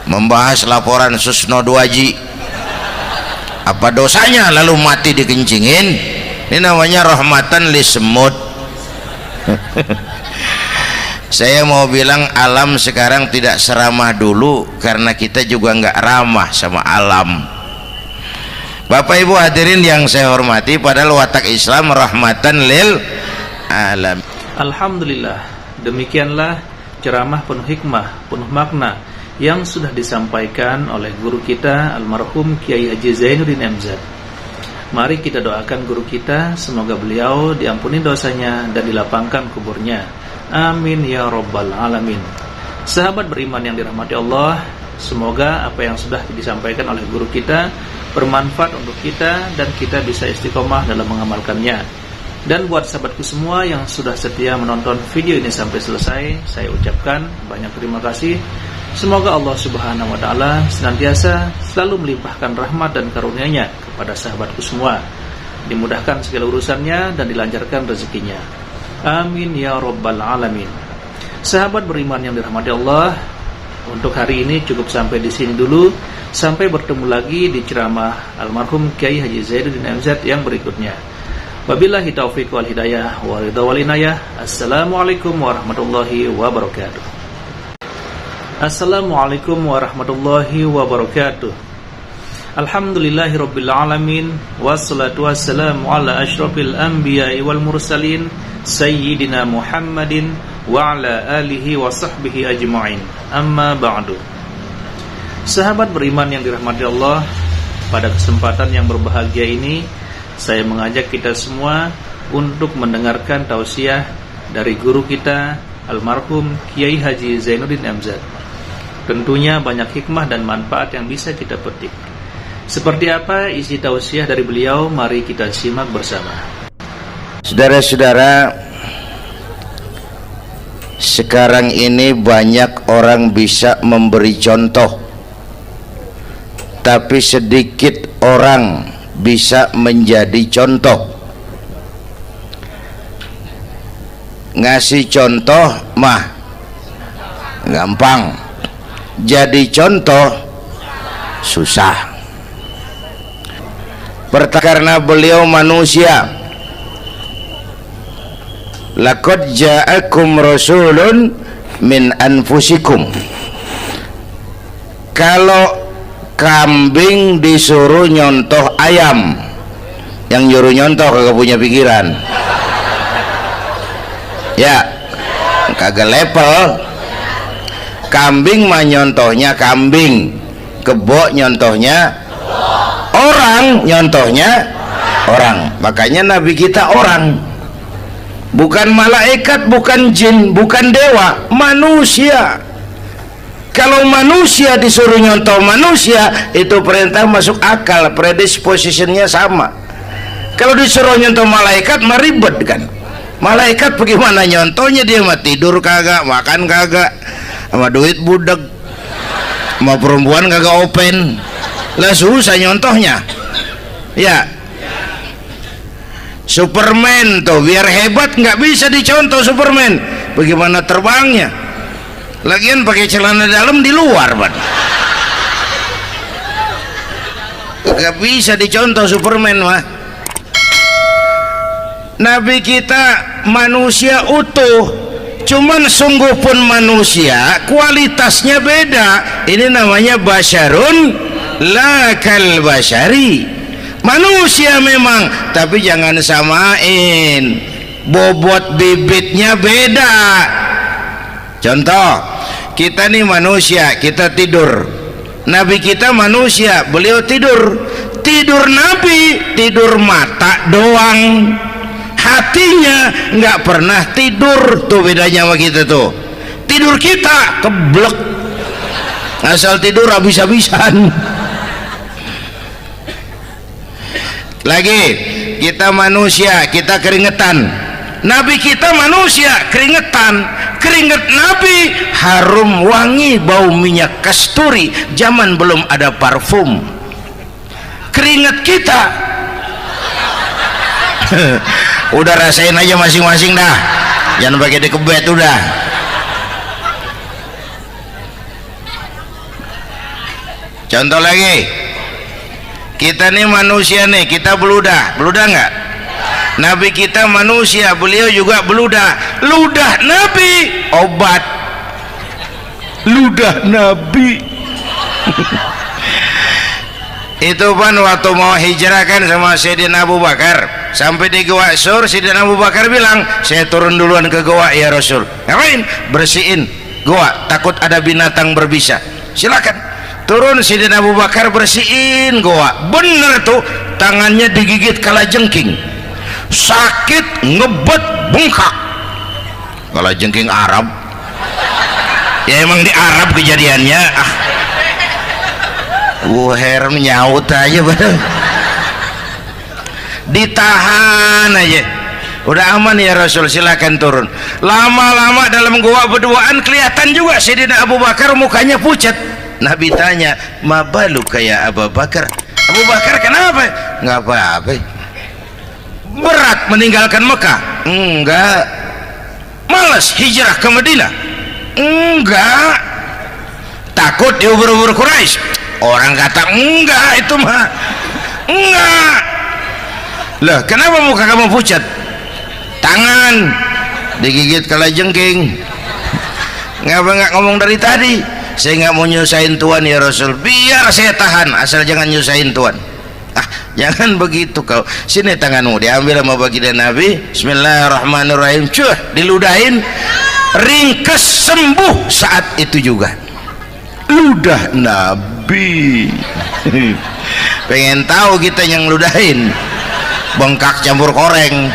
membahas laporan Susno 2Ji. Apa dosanya lalu mati dikencingin? Ini namanya rahmatan li semut. Saya mau bilang alam sekarang tidak seramah dulu karena kita juga nggak ramah sama alam. Bapak Ibu hadirin yang saya hormati, padahal watak Islam rahmatan lil alam. Alhamdulillah, demikianlah ceramah penuh hikmah, penuh makna yang sudah disampaikan oleh guru kita almarhum Kiai Haji Zainuddin MZ. Mari kita doakan guru kita, semoga beliau diampuni dosanya dan dilapangkan kuburnya. Amin ya rabbal alamin. Sahabat beriman yang dirahmati Allah, semoga apa yang sudah disampaikan oleh guru kita bermanfaat untuk kita dan kita bisa istiqomah dalam mengamalkannya. Dan buat sahabatku semua yang sudah setia menonton video ini sampai selesai, saya ucapkan banyak terima kasih. Semoga Allah Subhanahu wa taala senantiasa selalu melimpahkan rahmat dan karunia-Nya kepada sahabatku semua. Dimudahkan segala urusannya dan dilancarkan rezekinya. Amin ya rabbal alamin. Sahabat beriman yang dirahmati Allah, untuk hari ini cukup sampai di sini dulu. Sampai bertemu lagi di ceramah almarhum Kiai Haji Zainuddin MZ yang berikutnya. Wabillahi taufiq wal hidayah wa ridha wal inayah. Assalamualaikum warahmatullahi wabarakatuh. Assalamualaikum warahmatullahi wabarakatuh. Alhamdulillahirabbil alamin wassalatu wassalamu ala asyrafil anbiya'i wal mursalin sayyidina Muhammadin wa ala alihi wa sahbihi ajma'in. Amma ba'du. Sahabat beriman yang dirahmati Allah, pada kesempatan yang berbahagia ini saya mengajak kita semua untuk mendengarkan tausiah dari guru kita almarhum Kiai Haji Zainuddin MZ. Tentunya banyak hikmah dan manfaat yang bisa kita petik. Seperti apa isi tausiah dari beliau? Mari kita simak bersama. Saudara-saudara, sekarang ini banyak orang bisa memberi contoh, tapi sedikit orang bisa menjadi contoh. Ngasih contoh mah gampang, jadi contoh susah. Karena beliau manusia. Laqad ja'akum rasulun min anfusikum. Kalau kambing disuruh nyontoh ayam, yang nyuruh nyontoh kagak punya pikiran ya, kagak level. Kambing mah nyontohnya kambing, kebo nyontohnya orang, nyontohnya orang. Makanya Nabi kita orang, bukan malaikat, bukan jin, bukan dewa, manusia. Kalau manusia disuruh nyontoh manusia, itu perintah masuk akal, predispositionnya sama. Kalau disuruh nyontoh malaikat mah ribet kan. Malaikat bagaimana nyontohnya? Dia mah tidur kagak, makan kagak, sama duit budeg, sama perempuan kagak open, lah susah nyontohnya ya. Superman tuh biar hebat nggak bisa dicontoh Superman, bagaimana terbangnya? Lagian pakai celana dalam di luar, Pak. Gak bisa dicontoh Superman mah. Nabi kita manusia utuh, cuman sungguh pun manusia, kualitasnya beda. Ini namanya basyarun la kal basyari. Manusia memang, tapi jangan samain. bobot bibitnya beda. Contoh, kita nih manusia, kita tidur. Nabi kita manusia, beliau tidur. Tidur Nabi, tidur mata doang, hatinya nggak pernah tidur. Tuh bedanya sama kita tuh. Tidur kita keblek, asal tidur habis-habisan. Lagi, kita manusia, kita keringetan. Nabi kita manusia, keringetan. Keringet Nabi harum wangi, bau minyak kasturi, zaman belum ada parfum. Keringet kita udah rasain aja masing-masing dah, jangan pakai dikebet udah. Contoh lagi, kita nih manusia nih, kita beludah nggak? Nabi kita manusia, beliau juga beludah. Ludah Nabi obat, ludah Nabi. Itu kan waktu mau hijrah kan sama Sayyidina Abu Bakar, sampai di Gua Sur, Sayyidina Abu Bakar bilang, saya turun duluan ke gua ya Rasul. Ngapain? Bersihin gua, takut ada binatang berbisa. Silakan. Turun Sayyidina Abu Bakar bersihin gua. Bener tuh, tangannya digigit kalajengking. Sakit, ngebet, bengkak. Kalajengking Arab. Ya emang di Arab kejadiannya. Wuher nyaut aja bener. Ditahan aja. Udah aman ya Rasul, silakan turun. Lama-lama dalam gua berduaan kelihatan juga Sayyidina Abu Bakar mukanya pucat. Nabi tanya, "Ma balu kayak Abu Bakar?" Abu Bakar kenapa? Nggak apa-apa. Berat meninggalkan Mekah? Enggak. Malas hijrah ke Madinah? Enggak. Takut diubur-ubur Quraisy? Orang kata enggak, itu mah enggak. Lah kenapa muka kamu pucat? Tangan digigit kalajengking. Ngapa nggak ngomong dari tadi? Saya nggak mau nyusahin Tuhan ya Rasul. Biar saya tahan, asal jangan nyusahin Tuhan. Jangan begitu kau. Sini tanganmu, diambil sama baginda Nabi. Bismillahirrahmanirrahim. Cuh, diludahin, ringkes, sembuh saat itu juga. Ludah Nabi. Pengen tahu kita yang ludahin, bengkak campur koreng.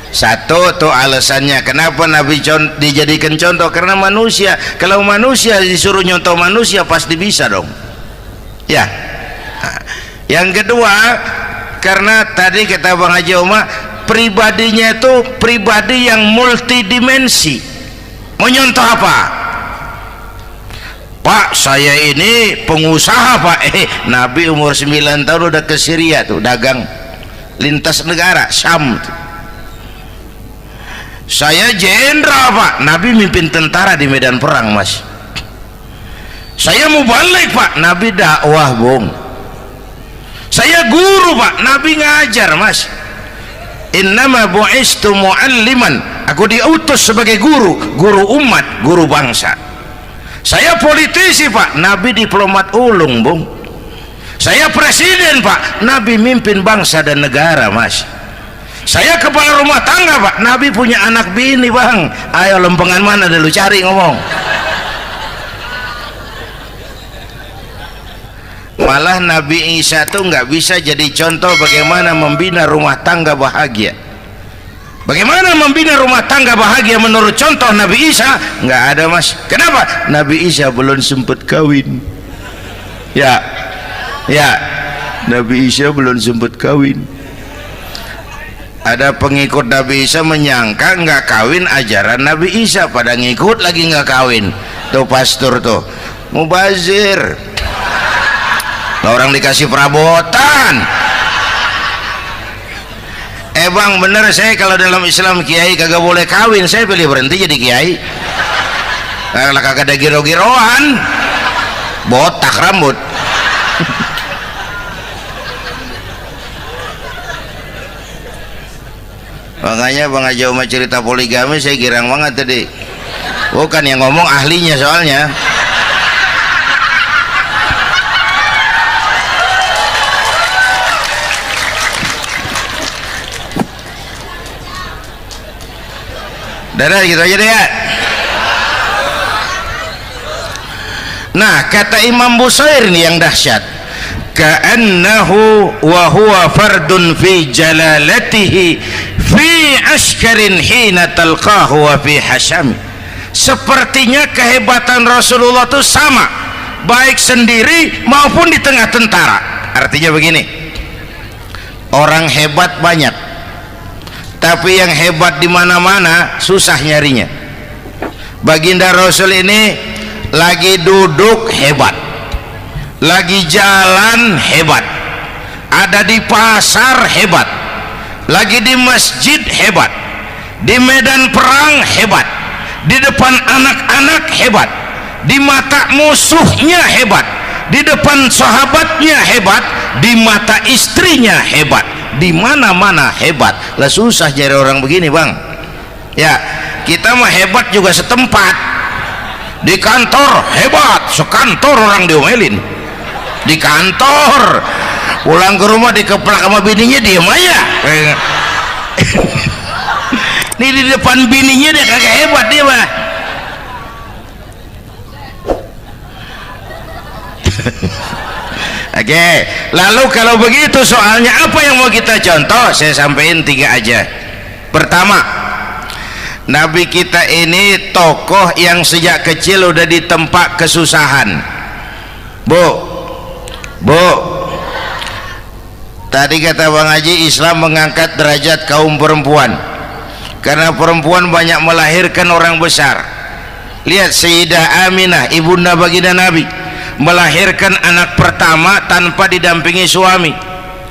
Satu tuh alasannya kenapa Nabi dijadikan contoh, karena manusia. Kalau manusia disuruh nyontoh manusia pasti bisa dong ya. Yang kedua, karena tadi kata Bang Haji Omar, pribadinya itu pribadi yang multidimensi. Mau nyontoh apa? Pak, saya ini pengusaha Pak. Nabi umur 9 tahun udah ke Syria tuh, dagang lintas negara Syam tuh. Saya jenderal Pak, Nabi mimpin tentara di medan perang Mas. Saya mau balik Pak, Nabi dakwah Bung. Saya guru Pak, Nabi ngajar Mas. Innama bu'istu mu'alliman, aku diutus sebagai guru, guru umat, guru bangsa. Saya politisi Pak, Nabi diplomat ulung Bung. Saya presiden Pak, Nabi mimpin bangsa dan negara Mas. Saya kepala rumah tangga Pak, Nabi punya anak bini Bang. Ayo lempengan mana dulu cari ngomong. Malah Nabi Isa tuh nggak bisa jadi contoh bagaimana membina rumah tangga bahagia. Bagaimana membina rumah tangga bahagia menurut contoh Nabi Isa? Nggak ada Mas. Kenapa? Nabi Isa belum sempat kawin. Ya, Nabi Isa belum sempat kawin. Ada pengikut Nabi Isa menyangka nggak kawin ajaran Nabi Isa, pada ngikut lagi nggak kawin. Tuh pastor tuh mubazir, orang dikasih perabotan. Bang bener, saya kalau dalam Islam kiai kagak boleh kawin, saya pilih berhenti jadi kiai. Kalau kagak ada giro-giroan, botak rambut. Makanya Bang Haji Omar cerita poligami saya girang banget tadi. Bukan yang ngomong ahlinya soalnya. Dadah gitu aja deh ya. Nah, kata Imam Busair ini yang dahsyat, ka'annahu wa huwa fardun fi jalalatihi fi ashkarin hina talqahu wa fi hashami. Sepertinya kehebatan Rasulullah itu sama, baik sendiri maupun di tengah tentara. Artinya begini, orang hebat banyak, tapi yang hebat di mana-mana susah nyarinya. Baginda Rasul ini lagi duduk hebat, lagi jalan hebat, ada di pasar hebat, lagi di masjid hebat, di medan perang hebat, di depan anak-anak hebat, di mata musuhnya hebat, di depan sahabatnya hebat, di mata istrinya hebat, di mana-mana hebat. Lah susah cari orang begini, Bang. Ya, kita mah hebat juga setempat. Di kantor hebat, sekantor orang diomelin. Di kantor, pulang ke rumah dikeplak sama bininya diem aja. Nih di depan bininya dia kagak hebat dia mah. Oke, lalu kalau begitu soalnya apa yang mau kita contoh? Saya sampaikan 3 aja. Pertama, Nabi kita ini tokoh yang sejak kecil udah ditempa kesusahan. Bu, tadi kata Bang Haji, Islam mengangkat derajat kaum perempuan karena perempuan banyak melahirkan orang besar. Lihat Sayyidah Aminah, ibunda baginda Nabi, melahirkan anak pertama tanpa didampingi suami.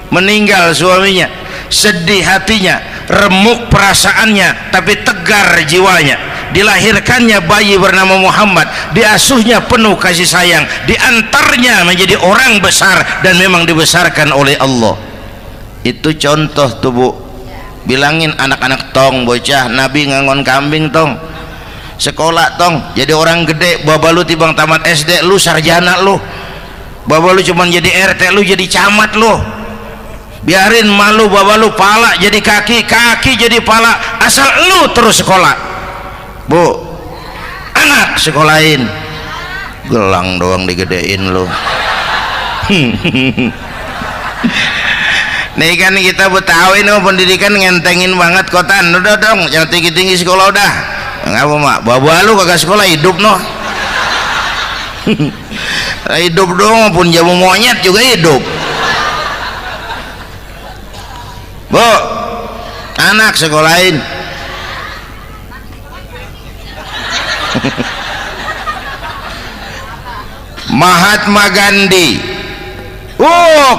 Meninggal suaminya, sedih hatinya, remuk perasaannya, tapi tegar jiwanya. Dilahirkannya bayi bernama Muhammad, diasuhnya penuh kasih sayang, diantarnya menjadi orang besar dan memang dibesarkan oleh Allah. Itu contoh tuh Bu. Bilangin anak-anak tong, bocah, Nabi ngangon kambing tong, sekolah tong, jadi orang gede. Baba lu tibang tamat SD, lu sarjana lu. Baba lu cuman jadi RT, lu jadi camat lu. Biarin malu baba lu, pala jadi kaki, kaki jadi pala, asal lu terus sekolah. Bu, anak sekolahin, gelang doang digedein lu. Nih kan kita Betawi nih pendidikan ngentengin banget kotan. Udah dong, jangan tinggi-tinggi sekolah udah. Ngapa mak? Baba lu kagak sekolah, hidup noh. Hidup dong, pun jamu monyet juga hidup. Bu, anak sekolahin. Mahatma Gandhi,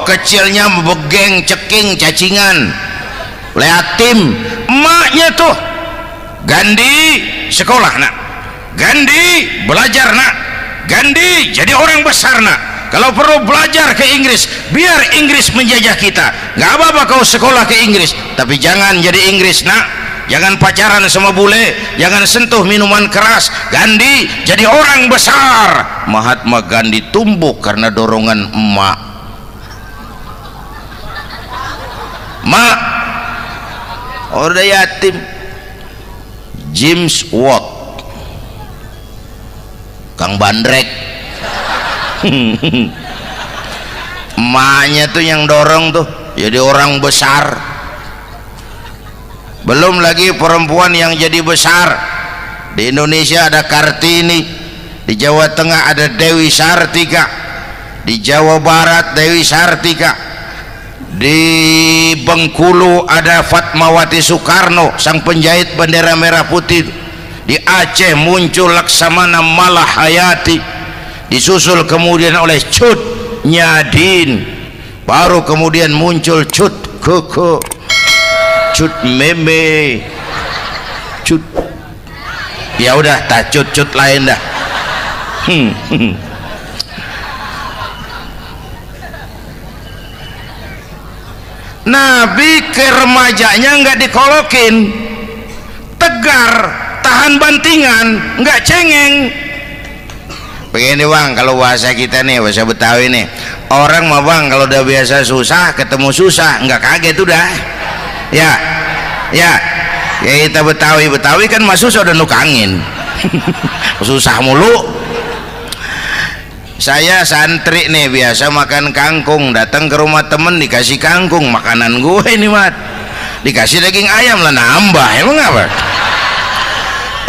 kecilnya begeng, ceking, cacingan, leatim. Emaknya tuh, Gandhi sekolah nak, Gandhi belajar nak, Gandhi jadi orang besar nak. Kalau perlu belajar ke Inggris, biar Inggris menjajah kita. Gak apa-apa kau sekolah ke Inggris, tapi jangan jadi Inggris nak. Jangan pacaran sama bule, jangan sentuh minuman keras. Gandhi jadi orang besar. Mahatma Gandhi tumbuh karena dorongan emak. Mak, udah yatim. James Watt, Kang Bandrek. Emaknya tuh yang dorong tuh jadi orang besar. Belum lagi perempuan yang jadi besar. Di Indonesia ada Kartini, di Jawa Tengah ada Dewi Sartika, di Jawa Barat Dewi Sartika, di Bengkulu ada Fatmawati Soekarno, sang penjahit bendera merah putih. Di Aceh muncul Laksamana Malahayati, disusul kemudian oleh Cut Nyadin, baru kemudian muncul Cut Koko, Cut Meme, Cut, ya udah tak cut lain dah. Nabi ke remajanya nggak dikolokin, tegar, tahan bantingan, nggak cengeng. Begini Bang, kalau bahasa kita nih, bahasa Betawi nih, orang mah Bang kalau udah biasa susah ketemu susah nggak kaget udah. Ya, Ya kita Betawi kan masuk sudah nukangin. Susah mulu. Saya santri nih biasa makan kangkung, datang ke rumah temen dikasih kangkung, makanan gue ini mat, dikasih daging ayam lah nambah, emang apa?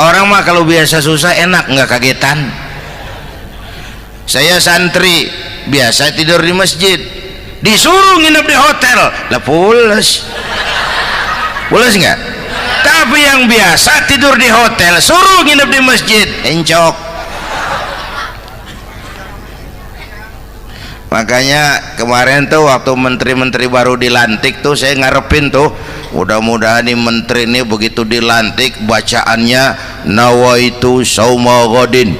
Orang mah kalau biasa susah enak nggak kagetan. Saya santri biasa tidur di masjid, disuruh nginep di hotel lah pules nggak? Tapi yang biasa tidur di hotel suruh nginep di masjid encok. Makanya kemarin tuh waktu menteri-menteri baru dilantik tuh saya ngarepin tuh mudah-mudahan nih menteri ini begitu dilantik bacaannya nawaitu sauma ghadin.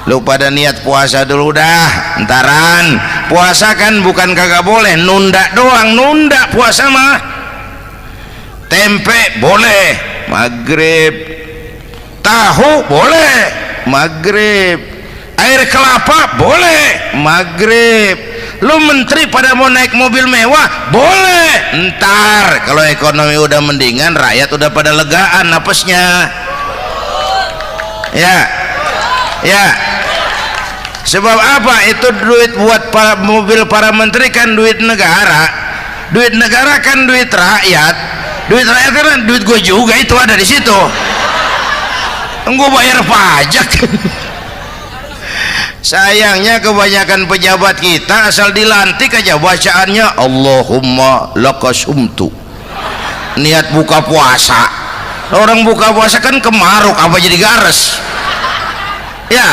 Lu pada niat puasa dulu dah, entaran. Puasa kan bukan kagak boleh, nunda doang, nunda puasa mah. Tempe boleh maghrib, tahu boleh maghrib, air kelapa boleh maghrib. Lu menteri pada mau naik mobil mewah boleh, ntar kalau ekonomi udah mendingan, rakyat udah pada legaan napasnya. Ya sebab apa? Itu duit buat mobil para menteri kan duit negara, duit negara kan duit rakyat, duit rakyat kan duit gue juga, itu ada di situ, gue bayar pajak. Sayangnya kebanyakan pejabat kita asal dilantik aja bacaannya Allahumma lakasumtu, niat buka puasa. Orang buka puasa kan kemaruk apa jadi gares ya.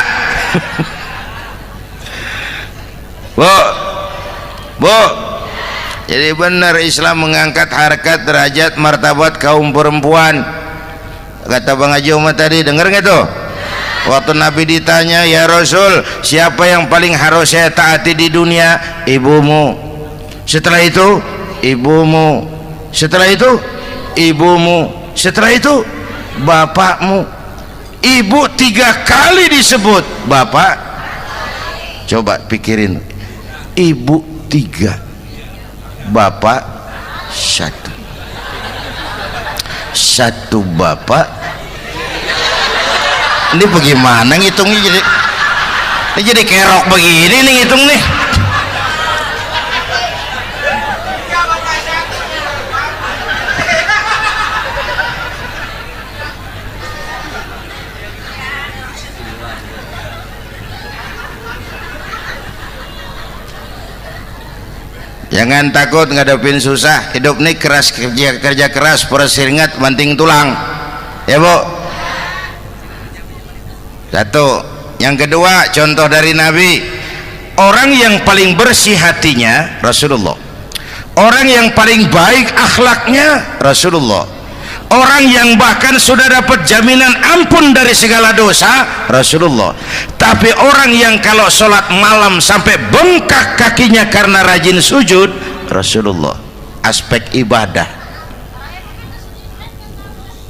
Bu, jadi benar Islam mengangkat harkat, derajat, martabat kaum perempuan. Kata Bang Haji Umar tadi, denger nggak tuh? Waktu Nabi ditanya, ya Rasul, siapa yang paling harus saya taati di dunia? Ibumu. Setelah itu ibumu. Setelah itu ibumu. Setelah itu bapakmu. Ibu 3 kali disebut, bapak coba pikirin, ibu 3, bapak 1 bapak. Ini bagaimana ngitungnya, jadi kerok begini nih ngitung nih. Jangan takut ngadepin susah, hidup nih keras, kerja keras, perseringat banting tulang ya Bu. Satu. Yang kedua, contoh dari Nabi, orang yang paling bersih hatinya Rasulullah, orang yang paling baik akhlaknya Rasulullah, orang yang bahkan sudah dapat jaminan ampun dari segala dosa Rasulullah. Tapi orang yang kalau sholat malam sampai bengkak kakinya karena rajin sujud Rasulullah. Aspek ibadah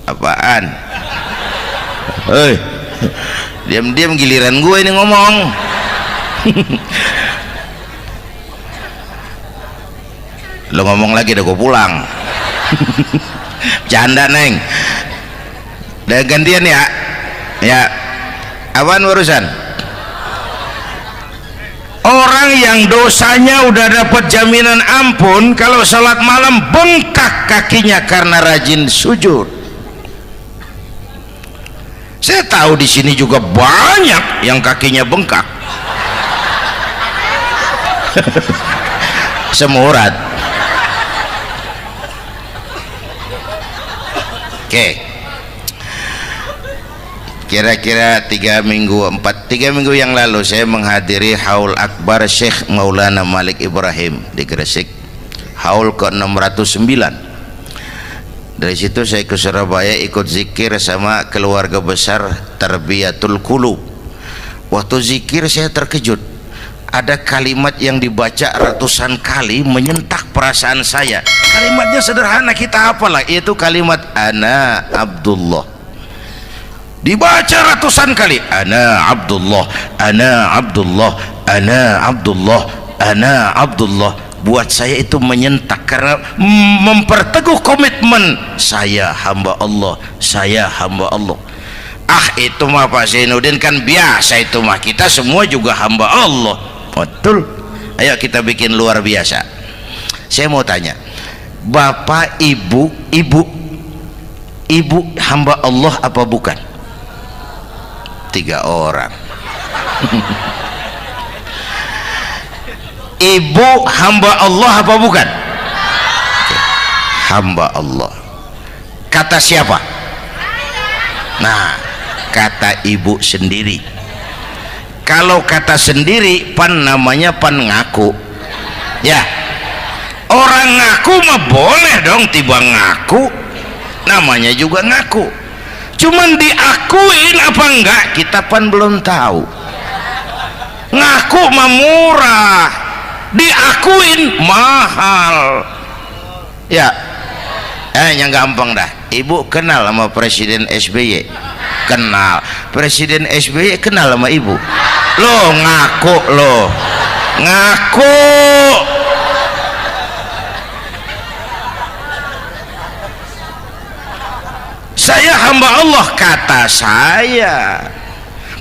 apaan? Hei, diam-diam giliran gue ini ngomong. Lo ngomong lagi udah gue pulang. Canda neng, udah gantian ya. Ya, apaan urusan? Orang yang dosanya udah dapat jaminan ampun, kalau salat malam bengkak kakinya karena rajin sujud. Saya tahu di sini juga banyak yang kakinya bengkak. Semurat. Oke. Kira-kira 3 minggu yang lalu saya menghadiri haul akbar Syekh Maulana Malik Ibrahim di Gresik, haul ke 609. Dari situ saya ke Surabaya ikut zikir sama keluarga besar Tarbiyatul Qulub. Waktu zikir saya terkejut, ada kalimat yang dibaca ratusan kali menyentak perasaan saya. Kalimatnya sederhana, kita hafalah, yaitu kalimat ana Abdullah. Dibaca ratusan kali, ana Abdullah, ana Abdullah, ana Abdullah, ana Abdullah. buat saya itu menyentak karena memperteguh komitmen saya hamba Allah, saya hamba Allah. Itu mah Pak Zainuddin kan biasa, itu mah kita semua juga hamba Allah. Betul. Ayo kita bikin luar biasa. Saya mau tanya, bapak ibu hamba Allah apa bukan? 3 orang. Ibu hamba Allah apa bukan? Hamba Allah. Kata siapa? Nah, kata ibu sendiri. Kalau kata sendiri pan namanya pan ngaku. Ya, orang ngaku mah boleh dong, tiba ngaku namanya juga ngaku. Cuman diakuin apa enggak kita pan belum tahu. Ngaku mah murah, diakuin mahal. Ya, yang gampang dah. Ibu kenal sama Presiden SBY? Kenal. Presiden SBY kenal sama ibu? Lo ngaku, lo ngaku. Saya hamba Allah, kata saya.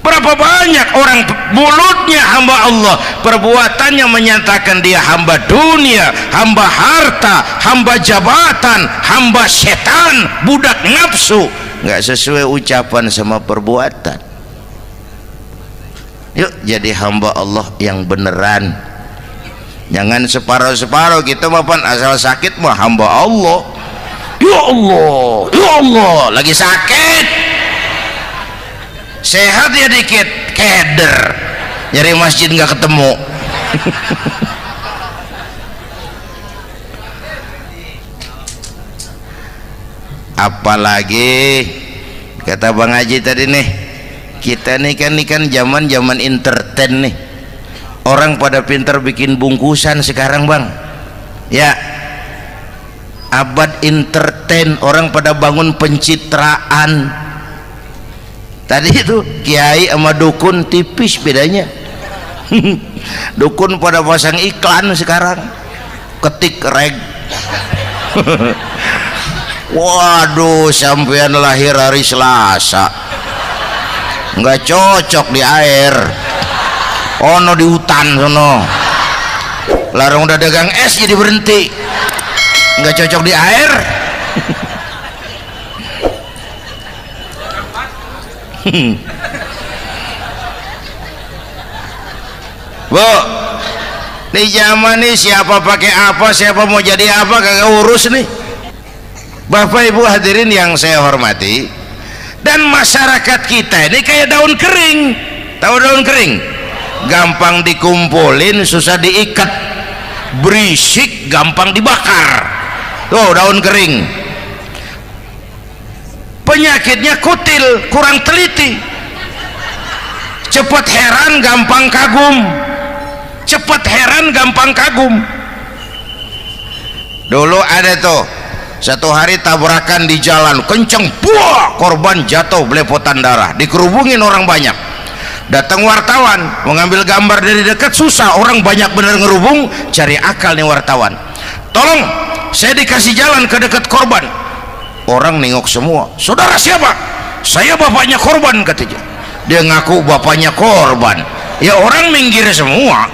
Berapa banyak orang mulutnya hamba Allah, perbuatannya menyatakan dia hamba dunia, hamba harta, hamba jabatan, hamba setan, budak nafsu. Nggak sesuai ucapan sama perbuatan. Yuk jadi hamba Allah yang beneran. Jangan separuh-separuh. Kita mapan asal sakit mah hamba Allah. Ya Allah, ya Allah, lagi sakit, sehat ya dikit, keder, nyari masjid nggak ketemu. Apalagi kata Bang Haji tadi nih, kita nih kan zaman entertain nih, orang pada pintar bikin bungkusan sekarang Bang, ya. Abad entertain, orang pada bangun pencitraan. Tadi itu kiai sama dukun tipis bedanya. Dukun pada pasang iklan sekarang, ketik reg. Waduh, sampean lahir hari Selasa, nggak cocok di air, ono di hutan sono. Larang udah dagang es jadi berhenti, nggak cocok di air. Bu, di zaman nih siapa pakai apa, siapa mau jadi apa kagak urus nih. Bapak Ibu hadirin yang saya hormati, dan masyarakat kita ini kayak daun kering. Tahu daun kering? Gampang dikumpulin, susah diikat, berisik, gampang dibakar. Tuh daun kering. Penyakitnya kutil, kurang teliti, cepat heran, gampang kagum. Cepat heran, gampang kagum. Dulu ada tuh satu hari tabrakan di jalan kenceng, buah, korban jatuh belepotan darah, dikerubungin orang banyak. Datang wartawan mengambil gambar dari dekat, susah, orang banyak bener ngerubung. Cari akal nih wartawan, tolong saya dikasih jalan ke dekat korban. Orang nengok semua, saudara siapa? Saya bapaknya korban, katanya. Dia ngaku bapaknya korban. Ya orang minggir semua,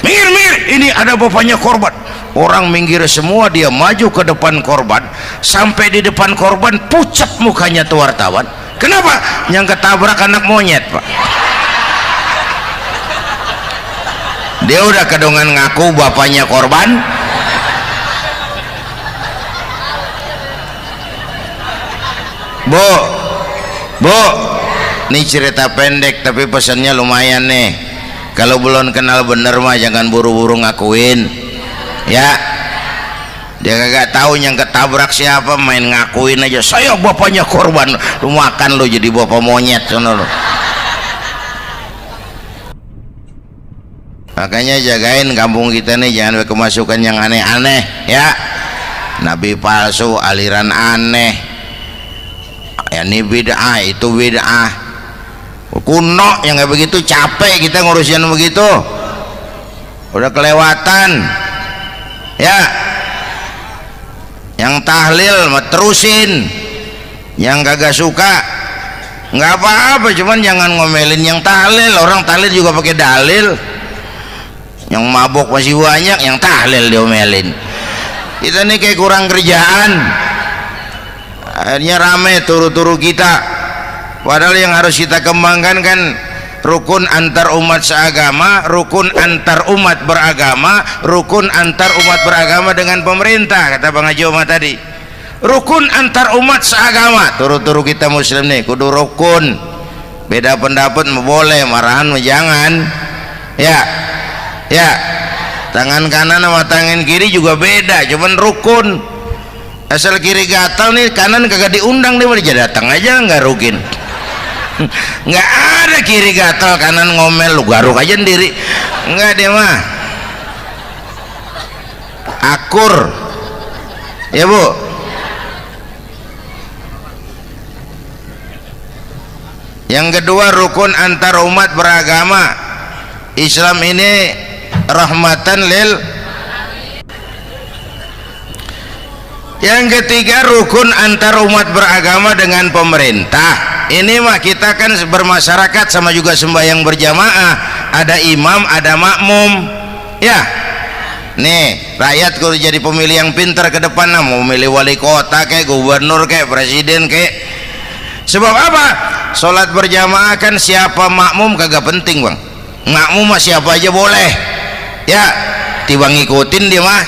minggir, ini ada bapaknya korban. Orang minggir semua, dia maju ke depan korban. Sampai di depan korban pucat mukanya tuh wartawan. Kenapa? Yang ketabrak anak monyet, Pak. Dia udah kedongan ngaku bapaknya korban. Bu, ini cerita pendek tapi pesannya lumayan nih. Kalau belum kenal bener mah jangan buru-buru ngakuin. Ya, dia kagak tahu yang ketabrak siapa, main ngakuin aja saya bapaknya korban. Lu makan lu jadi bapak monyet sono lu. Makanya jagain kampung kita nih, jangan kemasukan yang aneh-aneh ya. Nabi palsu, aliran aneh, ya ini bid'ah, itu bid'ah kuno yang kayak begitu. Capek kita ngurusin begitu, udah kelewatan. Ya, yang tahlil mah terusin, yang kagak suka nggak apa-apa, cuman jangan ngomelin yang tahlil. Orang tahlil juga pakai dalil. Yang mabok masih banyak, yang tahlil diomelin. Kita nih kayak kurang kerjaan, akhirnya rame turu-turu kita. Padahal yang harus kita kembangkan kan rukun antar umat seagama, rukun antar umat beragama, rukun antar umat beragama dengan pemerintah, kata Bang Haji Omar tadi. Rukun antar umat seagama, turu-turu kita muslim nih kudu rukun. Beda pendapat boleh, marahan jangan. Ya, ya, tangan kanan sama tangan kiri juga beda, cuman rukun. Asal kiri gatal nih, kanan kagak diundang dia jadi datang aja nggak rukin. Nggak ada kiri gatal kanan ngomel, lu garuk aja sendiri, nggak, dia mah akur. Ya Bu, yang kedua rukun antar umat beragama. Islam ini rahmatan lil. Yang ketiga rukun antar umat beragama dengan pemerintah. Ini mah kita kan bermasyarakat sama juga sembahyang berjamaah, ada imam ada makmum. Ya, nih rakyat kalau jadi pemilih yang pintar ke depan, nah, mau milih wali kota kayak gubernur kayak presiden kayak. Sebab apa? Sholat berjamaah kan siapa makmum kagak penting Bang. Makmum mah siapa aja boleh. Ya, tiba ngikutin dia mah.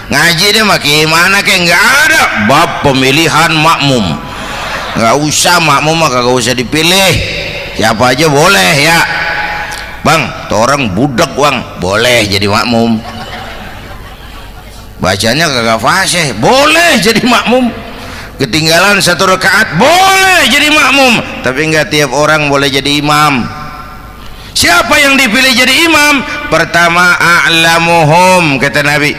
Ngaji dia mah gimana kayak nggak ada bab pemilihan makmum. Nggak usah, makmum mah kagak usah dipilih, siapa aja boleh. Ya Bang, tuh orang budak Bang, boleh jadi makmum. Bacanya kagak fasih, boleh jadi makmum. Ketinggalan satu rakaat, boleh jadi makmum. Tapi nggak tiap orang boleh jadi imam. Siapa yang dipilih jadi imam? Pertama a'lamuhum, kata Nabi.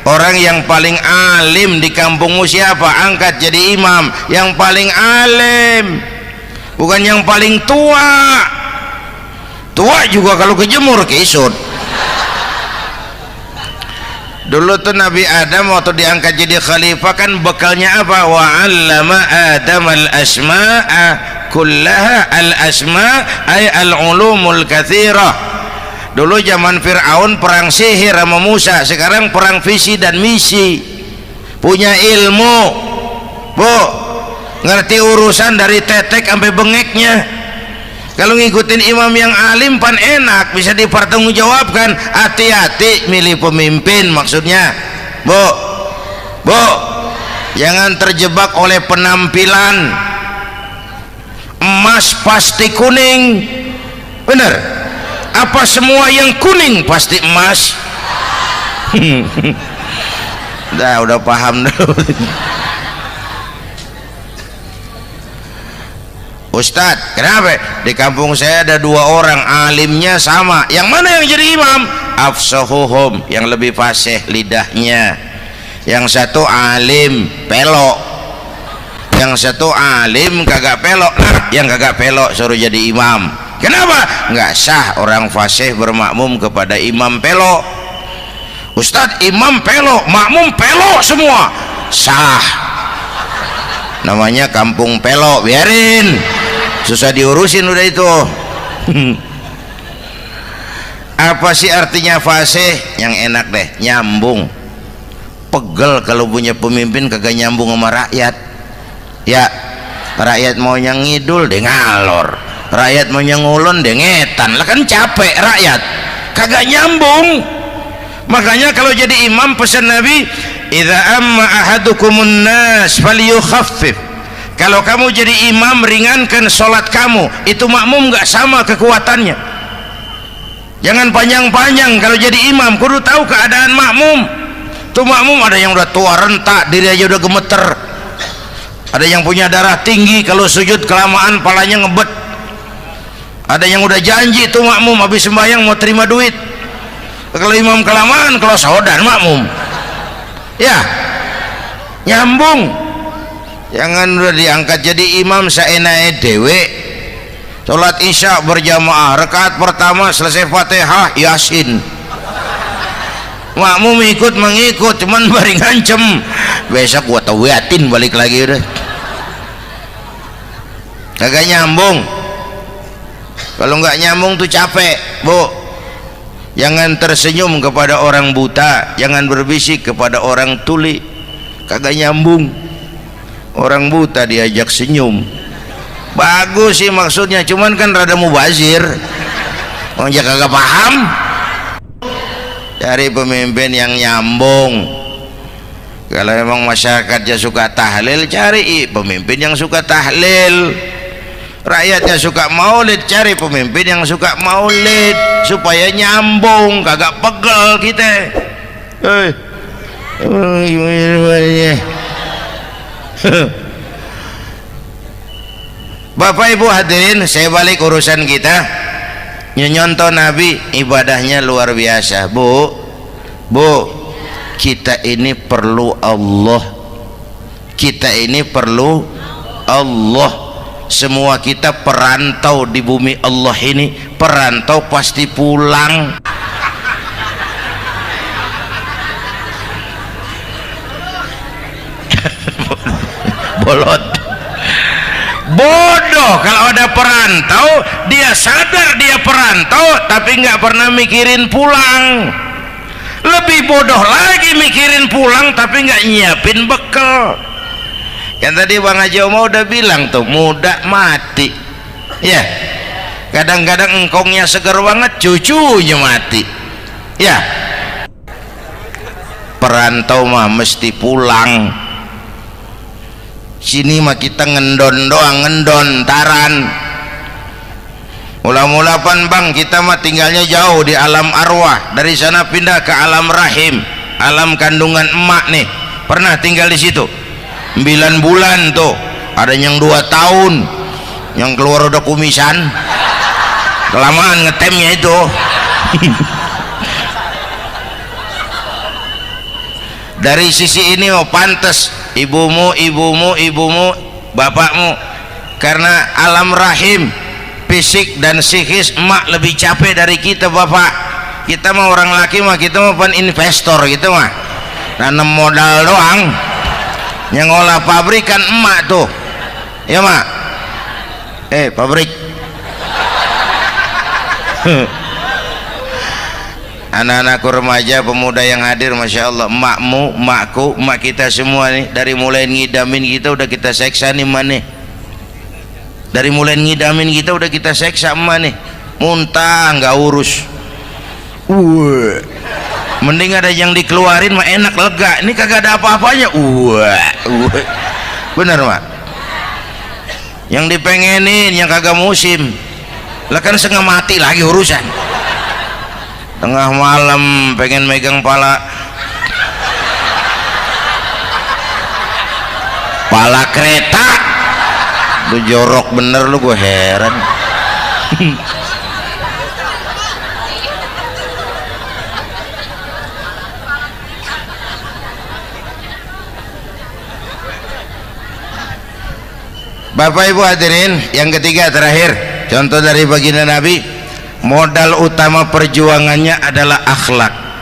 Orang yang paling alim di kampungmu siapa? Angkat jadi imam. Yang paling alim, bukan yang paling tua. Tua juga kalau kejemur kisut. Dulu tuh Nabi Adam waktu diangkat jadi khalifah kan bekalnya apa? Wa 'allama Adam al-asma'a kullaha. Al-asma' ay al-ulumul katsirah. Dulu zaman Fir'aun perang sihir sama Musa, sekarang perang visi dan misi. Punya ilmu Bu, ngerti urusan dari tetek sampai bengeknya. Kalau ngikutin imam yang alim pan enak, bisa dipertanggungjawabkan. Hati-hati milih pemimpin maksudnya Bu, jangan terjebak oleh penampilan. Emas pasti kuning, bener? Apa semua yang kuning pasti emas? Udah paham dulu. Ustadz, kenapa? Di kampung saya ada 2 orang alimnya sama. Yang mana yang jadi imam? Afsahuhum, yang lebih fasih lidahnya. Yang satu alim pelok, yang satu alim kagak pelok. Nah, yang kagak pelok suruh jadi imam. Kenapa? Nggak sah orang fasih bermakmum kepada imam pelok. Ustadz, imam pelok, makmum pelok semua. Sah. Namanya kampung pelok, biarin. Susah diurusin udah itu. Apa sih artinya fasih? Yang enak deh, nyambung. Pegel kalau punya pemimpin kagak nyambung sama rakyat. Ya, rakyat mau yang ngidul deh ngalor, rakyat mau yang ngulon deh ngetan. Lah kan capek rakyat, kagak nyambung. Makanya kalau jadi imam pesan Nabi, idza amma ahadukumun nas falyukhaffif. Kalau kamu jadi imam, ringankan sholat kamu. Itu makmum nggak sama kekuatannya. Jangan panjang-panjang kalau jadi imam, kudu tahu keadaan makmum. Tuh makmum ada yang udah tua rentak, diri aja udah gemeter. Ada yang punya darah tinggi, kalau sujud kelamaan palanya ngebet. Ada yang udah janji tuh makmum habis sembahyang mau terima duit. Kalau imam kelamaan, kalau saudan makmum. Ya, nyambung. Jangan udah diangkat jadi imam saenake dewe. Salat isya berjamaah, rakaat pertama selesai Fatihah Yasin. makmum ikut mengikut, cuman bari ngancem besok gua tawiatin balik lagi udah. Kagak nyambung. Kalau nggak nyambung tuh capek, Bu. Jangan tersenyum kepada orang buta, jangan berbisik kepada orang tuli. Kagak nyambung. Orang buta diajak senyum. Bagus sih maksudnya, cuman kan rada mubazir. Orang kagak paham. Cari pemimpin yang nyambung. Kalau memang masyarakatnya suka tahlil, cari pemimpin yang suka tahlil. Rakyatnya suka maulid, cari pemimpin yang suka maulid supaya nyambung, kagak pegel kita. Bapak Ibu hadirin, saya balik urusan kita. Nyontoh Nabi ibadahnya luar biasa. Bu, kita ini perlu Allah. Kita ini perlu Allah. Semua kita perantau di bumi Allah ini. Perantau pasti pulang. Bolot. Bodoh kalau ada perantau, dia sadar dia perantau tapi nggak pernah mikirin pulang. Lebih bodoh lagi mikirin pulang tapi nggak nyiapin bekal. Yang tadi Bang Haji Omar udah bilang tuh, muda mati. Ya, kadang-kadang engkongnya seger banget, cucunya mati. Ya, perantau mah mesti pulang. Sini mah kita ngendon doang, ngendon taran. Mula-mula pan Bang, kita mah tinggalnya jauh di alam arwah. Dari sana pindah ke alam rahim, alam kandungan emak nih. Pernah tinggal di situ 9 bulan tuh. Ada yang 2 tahun, yang keluar udah kumisan, kelamaan ngetemnya itu. Dari sisi ini mau pantas ibumu, bapakmu, karena alam rahim fisik dan psikis emak lebih capek dari kita. Bapak kita mah orang laki mah, kita mah pan investor gitu mah, nanam modal doang. Yang ngolah pabrikan emak tuh, ya mak. Pabrik. Anak-anakku remaja, pemuda yang hadir, masya Allah, emakmu, emakku, emak kita semua nih, dari mulai ngidamin kita udah kita seksa nih emak nih. Dari mulai ngidamin kita udah kita seksa emak nih. Muntah nggak urus. Mending ada yang dikeluarin mah enak, lega. Ini kagak ada apa-apanya. Bener mak. Yang dipengenin yang kagak musim. Lah kan setengah mati lagi urusan. Tengah malam pengen megang pala kereta, lu jorok bener lu, gue heran. Bapak Ibu hadirin, yang ketiga terakhir, contoh dari baginda Nabi. Modal utama perjuangannya adalah akhlak.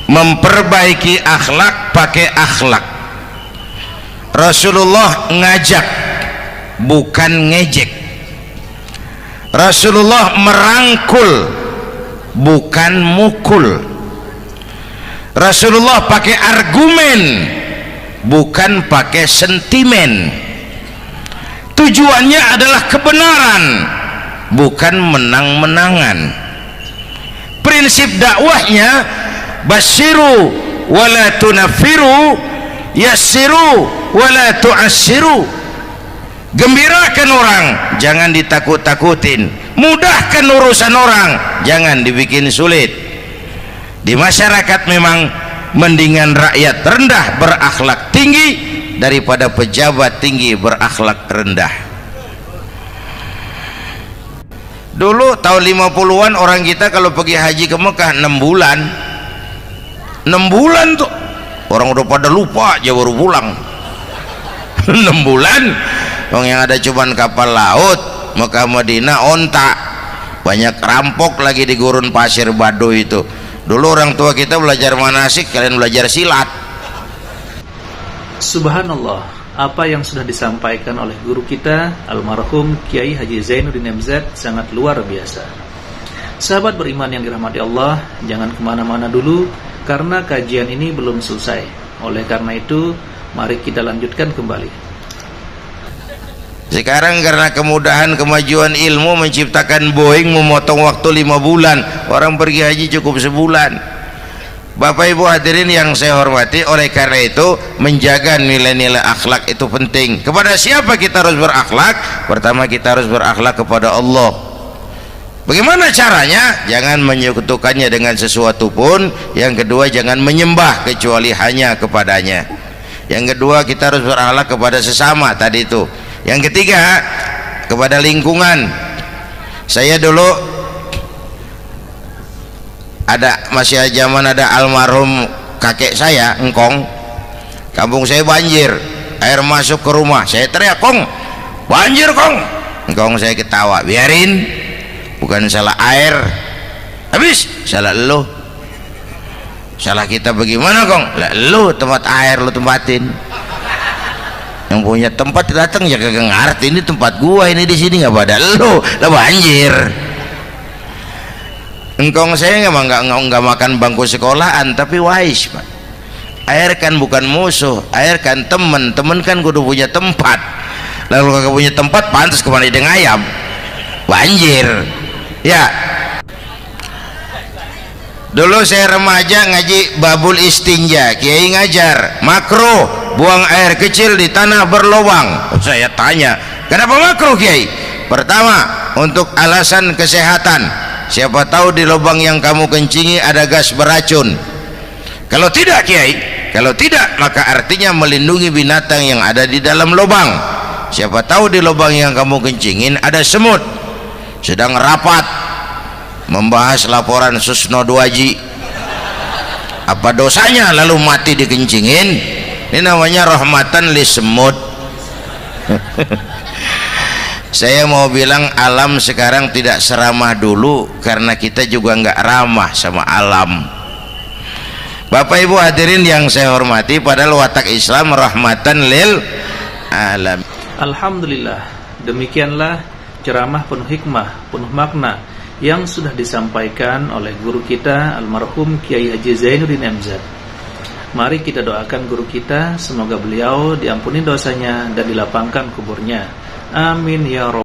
Memperbaiki akhlak, pakai akhlak. Rasulullah ngajak, bukan ngejek. Rasulullah merangkul, bukan mukul. Rasulullah pakai argumen, bukan pakai sentimen. Tujuannya adalah kebenaran, bukan menang-menangan. Prinsip dakwahnya basyiru wala tunafiru, yassiru wala tu'assiru. Gembirakan orang, jangan ditakut-takutin. Mudahkan urusan orang, jangan dibikin sulit. Di masyarakat memang mendingan rakyat rendah berakhlak tinggi daripada pejabat tinggi berakhlak rendah. Dulu tahun 50-an orang kita kalau pergi haji ke Mekah 6 bulan. 6 bulan tuh orang udah pada lupa aja baru pulang. 6 bulan orang yang ada cuman kapal laut, Mekah Madinah onta, banyak rampok lagi di gurun pasir Baduy itu. Dulu orang tua kita belajar manasik, kalian belajar silat. Subhanallah, apa yang sudah disampaikan oleh guru kita almarhum Kiai Haji Zainuddin MZ sangat luar biasa. Sahabat beriman yang dirahmati Allah, jangan kemana-mana dulu karena kajian ini belum selesai. Oleh karena itu, mari kita lanjutkan kembali. Sekarang karena kemudahan kemajuan ilmu menciptakan Boeing memotong waktu 5 bulan, orang pergi haji cukup sebulan. Bapak Ibu hadirin yang saya hormati, oleh karena itu menjaga nilai-nilai akhlak itu penting. Kepada siapa kita harus berakhlak? Pertama, kita harus berakhlak kepada Allah. Bagaimana caranya? Jangan menyekutukannya dengan sesuatu pun. Yang kedua, jangan menyembah kecuali hanya kepadanya. Yang kedua, kita harus berakhlak kepada sesama tadi itu. Yang ketiga, kepada lingkungan. Saya dulu masih zaman ada almarhum kakek saya, engkong. Kampung saya banjir, air masuk ke rumah. Saya teriak, "Kong, banjir, Kong." Engkong saya ketawa, "Biarin, bukan salah air." Habis, salah lo. Salah kita bagaimana, Kong? Lah lo tempat air lo tempatin. Yang punya tempat datang ya kagak ngerti, ini tempat gua, ini di sini nggak pada lo, lah banjir. Engkong saya nggak makan bangku sekolahan, tapi wise, Pak. Air kan bukan musuh, air kan temen kan kudu punya tempat. Lalu kagak punya tempat, pantas kemana dengan ayam, banjir. Ya, dulu saya remaja ngaji babul istinja, Kiai ngajar makruh buang air kecil di tanah berlubang. Saya tanya, kenapa makruh, Kiai? Pertama, untuk alasan kesehatan. Siapa tahu di lubang yang kamu kencingi ada gas beracun. Kalau tidak, Kiai, kalau tidak, maka artinya melindungi binatang yang ada di dalam lubang. Siapa tahu di lubang yang kamu kencingin ada semut sedang rapat membahas laporan Susno 2Ji. Apa dosanya lalu mati dikencingin? Ini namanya rahmatan li semut. Saya mau bilang alam sekarang tidak seramah dulu karena kita juga nggak ramah sama alam. Bapak Ibu hadirin yang saya hormati, padahal watak Islam rahmatan lil alam. Alhamdulillah, demikianlah ceramah penuh hikmah, penuh makna yang sudah disampaikan oleh guru kita almarhum Kiai Haji Zainuddin MZ. Mari kita doakan guru kita, semoga beliau diampuni dosanya dan dilapangkan kuburnya. Amin ya rabbal